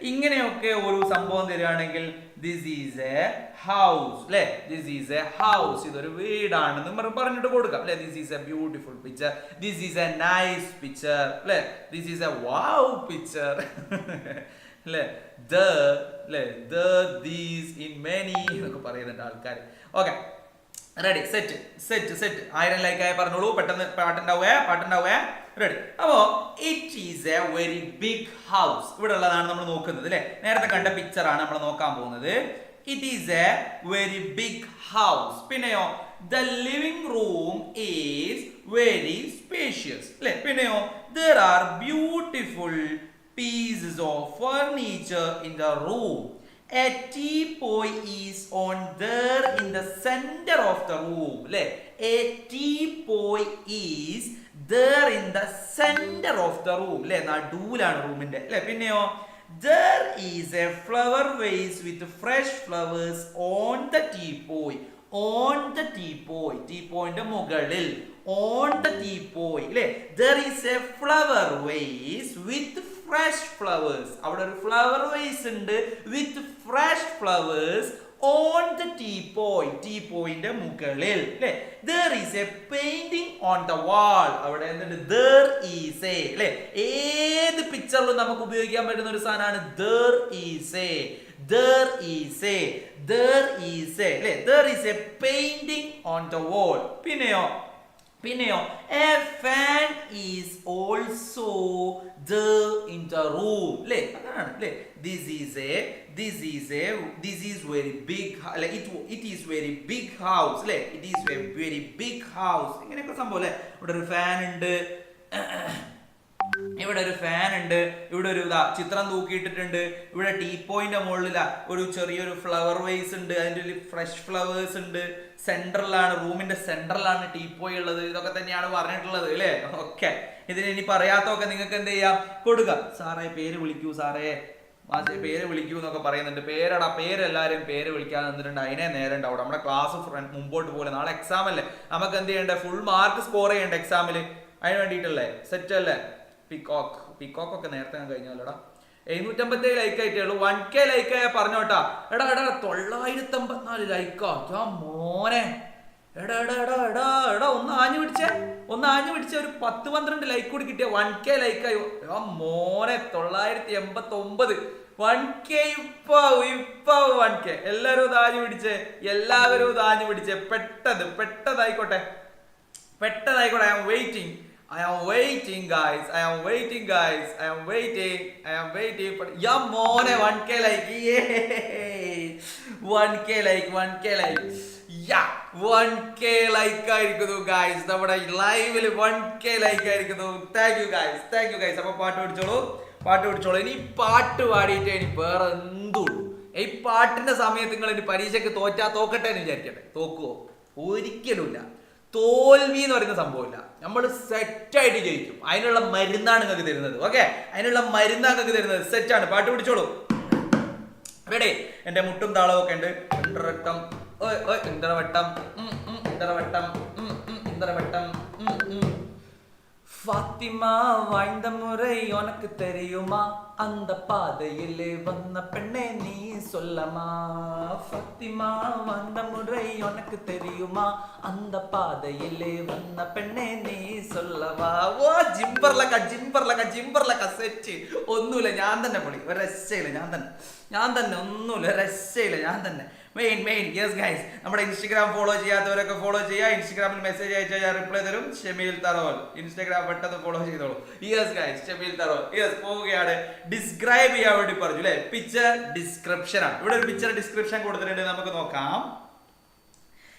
ഇങ്ങനെയൊക്കെ ഒരു സംഭവം തരികയാണെങ്കിൽ ദിസ് ഈസ് എ ഹൗസ് അല്ലെ, ദിസ് ഈസ് എ ഹൗസ്, ഇതൊരു വീടാണെന്ന് പറഞ്ഞിട്ട് കൊടുക്കാം അല്ലെ. This is a beautiful picture, this is a nice picture അല്ലെ, this is a wow picture അല്ലെ. ദീസ് ഇൻ മെനി എന്നൊക്കെ പറയുന്നുണ്ട് ആൾക്കാർ. Okay, ready, set. 1000 ലൈക്കായി പറഞ്ഞോളൂ, പെട്ടെന്ന് പാട്ടുണ്ടാവേ. റെഡി. അപ്പോ it is a very big house, ഇവിടെ ഉള്ളതാണ് നമ്മൾ നോക്കുന്നത് അല്ലെ. നേരത്തെ കണ്ട പിക്ചർ ആണ് നമ്മൾ നോക്കാൻ പോകുന്നത്. It is a very big house. പിന്നെയോ the living room is very spacious അല്ലെ. പിന്നെയോ there are beautiful pieces of furniture in the room. A teapot is on there in the center of the room. A teapot is there in the center of the room. നടൂലാണ് റൂമിന്റെ. പിന്നെയോ there is a flower vase with fresh flowers on the teapot. On the teapot, teapotന്റെ മുകളിൽ, on the teapot there is a flower vase with fresh flowers. അവിടെ ഒരു flower vase ഉണ്ട് with fresh flowers on the teapot, teapotന്റെ മുകളിൽ there is a painting on the wall. അവിടെ എന്തുണ്ട്? there is a ഏത് പിക്ചറിലും നമുക്ക് ഉപയോഗിക്കാൻ പറ്റുന്ന ഒരു സാധനമാണ് there is a there is a painting on the wall. പിന്നെയോ a fan is also there in the room. This is very big. It is very big house. It is a very big house. ഇങ്ങനെയൊക്കെ സംഭവം അല്ലേ. ഇവിടെ ഒരു fan ഉണ്ട്, ഇവിടെ ഒരു ചിത്രം തൂക്കിയിട്ടിട്ടുണ്ട്. ഇവിടെ ടീപ്പോയിന്റെ മുകളിൽ ഒരു ചെറിയൊരു ഫ്ലവർ വേസ് ഉണ്ട്, അതിൻ്റെ ഫ്രഷ് ഫ്ലവേഴ്സ് ഉണ്ട്. സെൻട്രലാണ്, റൂമിന്റെ സെൻട്രലാണ് ടീപ്പോയി ഉള്ളത്. ഇതൊക്കെ തന്നെയാണ് പറഞ്ഞിട്ടുള്ളത് അല്ലേ. ഓക്കെ, ഇതിന് ഇനി പറയാത്തൊക്കെ നിങ്ങൾക്ക് എന്ത് ചെയ്യാം? കൊടുക്കാം. സാറേ പേര് വിളിക്കൂ, സാറേ പേര് വിളിക്കൂ എന്നൊക്കെ പറയുന്നുണ്ട്. പേരെല്ലാരും പേര് വിളിക്കാൻ നിന്നിട്ടുണ്ട്. അതിനെ നേരം ഉണ്ടാവും. നമ്മുടെ ക്ലാസ് മുമ്പോട്ട് പോലെ നാളെ എക്സാം അല്ലേ, നമുക്ക് എന്ത് ചെയ്യണ്ടേ? ഫുൾ മാർക്ക് സ്കോർ ചെയ്യണ്ടേ എക്സാമിൽ. അതിന് വേണ്ടിയിട്ടല്ലേ. സെറ്റ് അല്ലേ? പീകോക്ക് ഒക്കെ നേരത്തെ ഞാൻ കഴിഞ്ഞല്ലോടാ. 757 ലൈക്ക് ആയിട്ടേ ഉള്ളൂ. 1K ലൈക്ക് ആയാ പറഞ്ഞോട്ടാ. എടാ 954 ലൈക്കാ. ഞാൻ മോനെ എടാ ഒന്ന് ആഞ്ഞു പിടിച്ചേ ഒരു 10-12 ലൈക്ക് കൂടി കിട്ടിയ 1K ലൈക്കായി. മോനെ 989 1K ഇപ്പൊ 1K. എല്ലാവരും ആഞ്ഞു പിടിച്ചേ. പെട്ടതായിക്കോട്ടെ. I am waiting guys. I am waiting. Yeah, more 1K like. Yay! 1K like. Yeah, 1K like ആയിരിക്കുന്നു guys. നമ്മുടെ ലൈവിൽ 1K like ആയിരിക്കുന്നു. Thank you guys. അപ്പോൾ പാട്ട് പിടിച്ചോളൂ. ഇനി പാട്ട് പാടിയിട്ട് ഇനി വേറെ എന്തുള്ളൂ. ഈ പാട്ടിന്റെ സമയത്ത് നിങ്ങൾ ഇനി പരീക്ഷയ്ക്ക് തോക്കട്ടെ എന്ന് വിചാരിക്കട്ടെ. തോക്കുവോ? ഒരിക്കലുമില്ല. തോൽവി എന്ന് പറയുന്ന സംഭവമില്ല. നമ്മൾ സെറ്റായിട്ട് ജയിക്കും. അതിനുള്ള മരുന്നാണ് നിങ്ങൾക്ക് തരുന്നത്. ഓക്കെ, സെറ്റാണ്. പാട്ട് പിടിച്ചോളൂ. റെഡി? എന്റെ മുട്ടും താളവും ഒക്കെ ഉണ്ട്. ஃபாத்திமா வாழ்ந்த முறை உனக்கு தெரியுமா அந்த பாதையிலே வந்த பெண்ணே நீ சொல்லமா ஃபாத்திமா வாழ்ந்த முறை உனக்கு தெரியுமா அந்த பாதையிலே வந்த பெണ്ണെ നീ சொல்லവാ ഓ ജിംബർലക്ക സെറ്റ് ഒന്നുമില്ല ഞാൻ തന്നെ പൊളി ഒരു രക്ഷയില്ല ഞാൻ തന്നെ ഒന്നുമില്ല രക്ഷയില്ല ഞാൻ തന്നെ മെയിൻ യെസ് ഗൈസ് നമ്മുടെ ഇൻസ്റ്റഗ്രാം ഫോളോ ചെയ്യാത്തവരൊക്കെ ഫോളോ ചെയ്യുക ഇൻസ്റ്റഗ്രാമിൽ മെസ്സേജ് അയച്ചാൽ ഞാൻ റിപ്ലൈ തരും ഷമീൽ തറോൽ ഇൻസ്റ്റഗ്രാം പെട്ടെന്ന് ഫോളോ ചെയ്തോളൂ yes guys Shameel Tharol yes പോവുകയാണ് ഡിസ്ക്രൈബ് ചെയ്യാൻ വേണ്ടി പറഞ്ഞു അല്ലേ പിക്ചർ ഡിസ്ക്രിപ്ഷൻ ആണ് ഇവിടെ ഒരു പിക്ചർ ഡിസ്ക്രിപ്ഷൻ കൊടുത്തിട്ടുണ്ട് നമുക്ക് നോക്കാം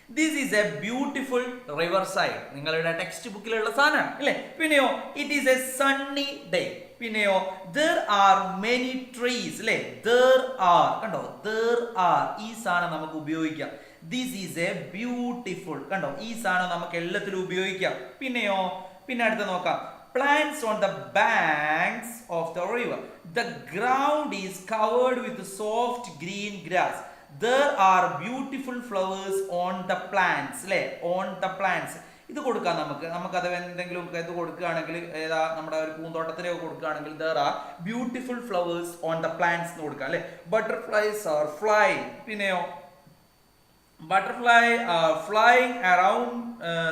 this is a beautiful river side നിങ്ങളുടെ ടെക്സ്റ്റ് ബുക്കിലുള്ള സാധനമാണ് അല്ലേ പിന്നെയോ it is A Sunny day പിന്നെയോ there are many trees അല്ലേ there are കണ്ടോ there are ഈ സാധനം നമുക്ക് ഉപയോഗിക്കാം this is a beautiful കണ്ടോ ഈ സാധനം നമുക്ക് എല്ലാത്തിലും ഉപയോഗിക്കാം പിന്നെയോ പിന്നെ അടുത്ത നോക്കാം plants on the banks of the river the ground is covered with soft green grass there are beautiful flowers on the plants അല്ലേ on the plants ഇത് കൊടുക്കാം നമുക്കത് എന്തെങ്കിലും ഇത് കൊടുക്കുകയാണെങ്കിൽ ഏതാ നമ്മുടെ ഒരു പൂന്തോട്ടത്തിലേക്ക് കൊടുക്കുകയാണെങ്കിൽ there are beautiful flowers on the plants എന്ന് കൊടുക്കാം അല്ലേ butterflies are flying പിന്നെയോ butterfly are flying around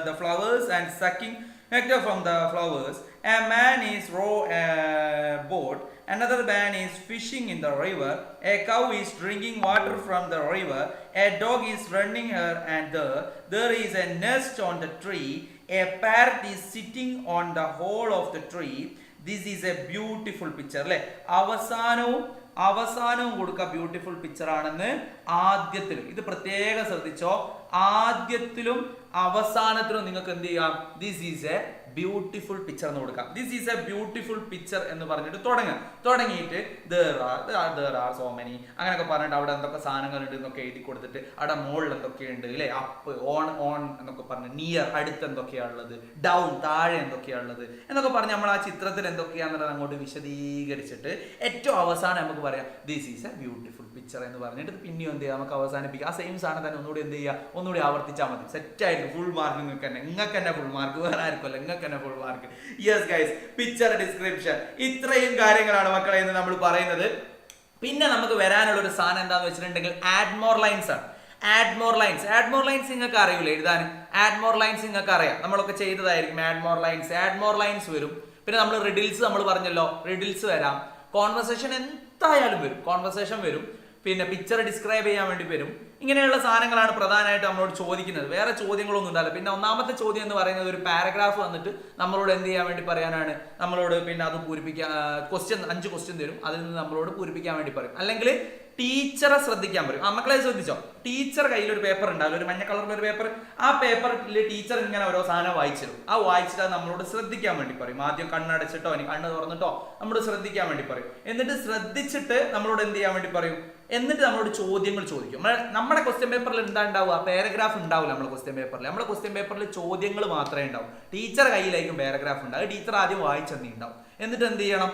the flowers and sucking nectar from the flowers a man is row a boat another man is fishing in the river a cow is drinking water from the river a dog is running here and there is a nest on the tree a parrot is sitting on the hole of the tree this is a beautiful picture അല്ലേ അവസാനവും കൊടുക്കുക beautiful picture ആണെന്ന് ആദ്യത്തിലും ഇത് പ്രത്യേകം ശ്രദ്ധിച്ചോ ആദ്യത്തിലും അവസാനത്തിലും നിങ്ങൾക്ക് എന്ത് ചെയ്യാം this is a beautiful picture എന്ന് കൊടുക്കാം this is a beautiful picture എന്ന് പറഞ്ഞിട്ട് തുടങ്ങിയിട്ട് there are so many അങ്ങനെയൊക്കെ പറഞ്ഞിട്ട് അവിടെ എന്തൊക്കെ സാധനങ്ങളുണ്ട് എന്നൊക്കെ എഴുതി കൊടുത്തിട്ട് അവിടെ മുകളിൽ എന്തൊക്കെയുണ്ട് അല്ലേ അപ്പ് ഓൺ എന്നൊക്കെ പറഞ്ഞ് നിയർ അടുത്ത് എന്തൊക്കെയാണുള്ളത് ഡൗൺ താഴെ എന്തൊക്കെയാണുള്ളത് എന്നൊക്കെ പറഞ്ഞ് നമ്മൾ ആ ചിത്രത്തിൽ എന്തൊക്കെയാണെന്നുള്ളത് അങ്ങോട്ട് വിശദീകരിച്ചിട്ട് ഏറ്റവും അവസാനം നമുക്ക് പറയാം this is a beautiful picture എന്ന് പറഞ്ഞിട്ട് പിന്നെയും എന്ത് ചെയ്യാം നമുക്ക് അവസാനിപ്പിക്കാം ആ സെയിം സാധനം തന്നെ ഒന്നുകൂടി എന്ത് ചെയ്യുക ഒന്നുകൂടി ആവർത്തിച്ചാൽ മതി സെറ്റായിട്ട് ഫുൾ മാർക്ക് നിങ്ങൾക്ക് തന്നെ ഫുൾ മാർക്ക് വേറെ ആർക്കുമല്ല നിങ്ങൾക്ക് തന്നെ full mark yes guys picture description ഇത്രയും കാര്യങ്ങളാണ് മക്കളെ എന്ന് നമ്മൾ പറയുന്നത് പിന്നെ നമുക്ക് വരാനുള്ള ഒരു സാധനം എന്താണെന്ന് വെച്ചിട്ടുണ്ടെങ്കിൽ ആഡ് മോർ ലൈൻസ് ആണ് ആഡ് മോർ ലൈൻസ് നിങ്ങൾക്ക് അറിയില്ല എഴുതാൻ ആഡ് മോർ ലൈൻസ് നിങ്ങൾക്ക് അറിയാം നമ്മളൊക്കെ ചെയ്തതായിരിക്കും ആഡ് മോർ ലൈൻസ് വരും പിന്നെ നമ്മൾ റിഡിൽസ് നമ്മൾ പറഞ്ഞല്ലോ റിഡിൽസ് വരാം കോൺവെർസേഷൻ എന്തായാലും വരും കോൺവെർസേഷൻ വരും പിന്നെ പിക്ചർ ഡിസ്ക്രൈബ് ചെയ്യാൻ വേണ്ടി വരും ഇങ്ങനെയുള്ള സാധനങ്ങളാണ് പ്രധാനമായിട്ട് നമ്മളോട് ചോദിക്കുന്നത് വേറെ ചോദ്യങ്ങളൊന്നും ഉണ്ടാവില്ല പിന്നെ ഒന്നാമത്തെ ചോദ്യം എന്ന് പറയുന്നത് ഒരു പാരഗ്രാഫ് വന്നിട്ട് നമ്മളോട് എന്ത് ചെയ്യാൻ വേണ്ടി പറയാനാണ് നമ്മളോട് പിന്നെ അത് പൂരിപ്പിക്കാൻ 5 ക്വസ്റ്റ്യൻ തരും അതിൽ നിന്ന് നമ്മളോട് പൂരിപ്പിക്കാൻ വേണ്ടി പറയും അല്ലെങ്കിൽ ടീച്ചറെ ശ്രദ്ധിക്കാൻ പറയും മക്കളെ ശ്രദ്ധിച്ചോ ടീച്ചർ കയ്യിൽ ഒരു പേപ്പർ ഉണ്ടാവില്ല ഒരു മഞ്ഞ കളറിൽ ഒരു പേപ്പർ ആ പേപ്പറിൽ ടീച്ചർ ഇങ്ങനെ ഓരോ സാധനം വായിച്ചിരും ആ വായിച്ചിട്ട് അത് നമ്മളോട് ശ്രദ്ധിക്കാൻ വേണ്ടി പറയും ആദ്യം കണ്ണടച്ചിട്ടോ ഇനി കണ്ണ് തുറന്നിട്ടോ നമ്മളോട് ശ്രദ്ധിക്കാൻ വേണ്ടി പറയും എന്നിട്ട് ശ്രദ്ധിച്ചിട്ട് നമ്മളോട് എന്ത് ചെയ്യാൻ വേണ്ടി പറയും എന്നിട്ട് നമ്മളോട് ചോദ്യങ്ങൾ ചോദിക്കും നമ്മുടെ ക്വസ്റ്റ്യൻ പേപ്പറിൽ എന്താ ഉണ്ടാവുക പാരഗ്രാഫ് ഉണ്ടാവില്ല നമ്മുടെ ക്വസ്റ്റ്യൻ പേപ്പറിൽ ചോദ്യങ്ങൾ മാത്രമേ ഉണ്ടാവും ടീച്ചർ കയ്യിലായിരിക്കും പാരഗ്രാഫ് ഉണ്ടാവും ടീച്ചർ ആദ്യം വായിച്ചെന്നുണ്ടാവും എന്നിട്ട് എന്ത് ചെയ്യണം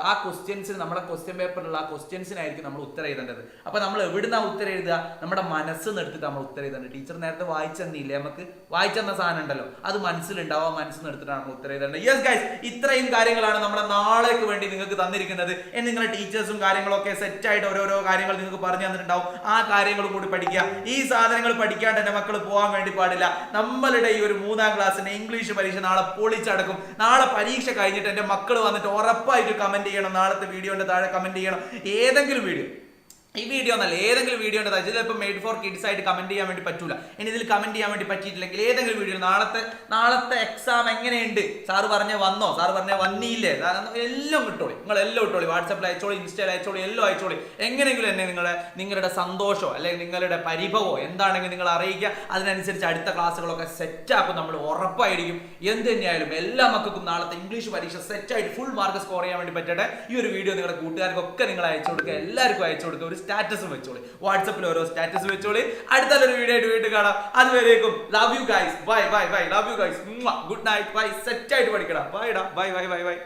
ആ ക്വസ്റ്റ്യൻസിന് നമ്മുടെ ക്വസ്റ്റ്യൻ പേപ്പറിലുള്ള ആ ക്വസ്റ്റ്യൻസിനായിരിക്കും നമ്മൾ ഉത്തരം എഴുതേണ്ടത് അപ്പൊ നമ്മൾ എവിടുന്നാ ഉത്തരം എഴുതുക നമ്മുടെ മനസ്സ് എടുത്തിട്ട് നമ്മൾ ഉത്തരം എഴുതേണ്ടത് ടീച്ചർ നേരത്തെ വായിച്ചെന്നില്ലേ നമുക്ക് വായിച്ചെന്ന സാധനം ഉണ്ടല്ലോ അത് മനസ്സിലുണ്ടാവും മനസ്സിൽ എടുത്തിട്ടാണ് നമ്മൾ ഉത്തരം എഴുതേണ്ടത് യെസ് ഗൈസ് ഇത്രയും കാര്യങ്ങളാണ് നമ്മുടെ നാളേക്ക് വേണ്ടി നിങ്ങൾക്ക് തന്നിരിക്കുന്നത് നിങ്ങളുടെ ടീച്ചേഴ്സും കാര്യങ്ങളൊക്കെ സെറ്റായിട്ട് ഓരോരോ കാര്യങ്ങൾ നിങ്ങൾക്ക് പറഞ്ഞു തന്നിട്ടുണ്ടാവും ആ കാര്യങ്ങളും കൂടി പഠിക്കുക ഈ സാധനങ്ങൾ പഠിക്കാണ്ട് എന്റെ മക്കൾ പോകാൻ വേണ്ടി പാടില്ല നമ്മളുടെ ഈ ഒരു 3ാം ക്ലാസ്സിന്റെ ഇംഗ്ലീഷ് പരീക്ഷ നാളെ പൊളിച്ചടക്കും നാളെ പരീക്ഷ കഴിഞ്ഞിട്ട് എന്റെ മക്കൾ വന്നിട്ട് ഉറപ്പായിട്ട് കമന്റ് ചെയ്യണം നാളത്തെ വീഡിയോന്റെ താഴെ കമന്റ് ചെയ്യണം ഏതെങ്കിലും വീഡിയോ ഈ വീഡിയോ എന്നല്ല ഏതെങ്കിലും വീഡിയോ ഉണ്ട് ചിലപ്പോൾ മെയ്ഡ് ഫോർ കിഡ്സ് ആയിട്ട് കമന്റ് ചെയ്യാൻ വേണ്ടി പറ്റൂല ഇനി ഇതിൽ കമന്റ് ചെയ്യാൻ വേണ്ടി പറ്റിയിട്ടില്ലെങ്കിൽ ഏതെങ്കിലും വീഡിയോ നാളത്തെ എക്സാം എങ്ങനെയുണ്ട് സാറ് പറഞ്ഞ വന്നോ സാറ് പറഞ്ഞ വന്നില്ലേ എല്ലാം കിട്ടോളി നിങ്ങൾ എല്ലാം ഇട്ടോളി വാട്സാപ്പിൽ അയച്ചോളി ഇൻസ്റ്റയിൽ അയച്ചോളി എല്ലാം അയച്ചോളി എങ്ങനെയെങ്കിലും എന്നെ നിങ്ങളുടെ സന്തോഷമോ അല്ലെങ്കിൽ നിങ്ങളുടെ പരിഭവമോ എന്താണെങ്കിൽ നിങ്ങൾ അറിയിക്കുക അതിനനുസരിച്ച് അടുത്ത ക്ലാസ്സുകളൊക്കെ സെറ്റാക്കും നമ്മൾ ഉറപ്പായിരിക്കും എന്ത് തന്നെയായാലും എല്ലാ മക്കൾക്കും നാളത്തെ ഇംഗ്ലീഷ് പരീക്ഷ സെറ്റായിട്ട് ഫുൾ മാർക്ക് സ്കോർ ചെയ്യാൻ വേണ്ടി പറ്റട്ടെ ഈ ഒരു വീഡിയോ നിങ്ങളുടെ കൂട്ടുകാർക്കൊക്കെ നിങ്ങൾ അയച്ചു കൊടുക്കുക എല്ലാവർക്കും അയച്ചു കൊടുക്കുക സ്റ്റാറ്റസും വെച്ചോളി വാട്സാപ്പിൽ ഓരോ സ്റ്റാറ്റസ് വെച്ചോളി അടുത്തൊരു വീഡിയോ ആയിട്ട് വീണ്ടും കാണാം അതുവരേക്കും love you guys bye love you guys good night bye set ആയിട്ട് പഠിക്കടാ ബൈ.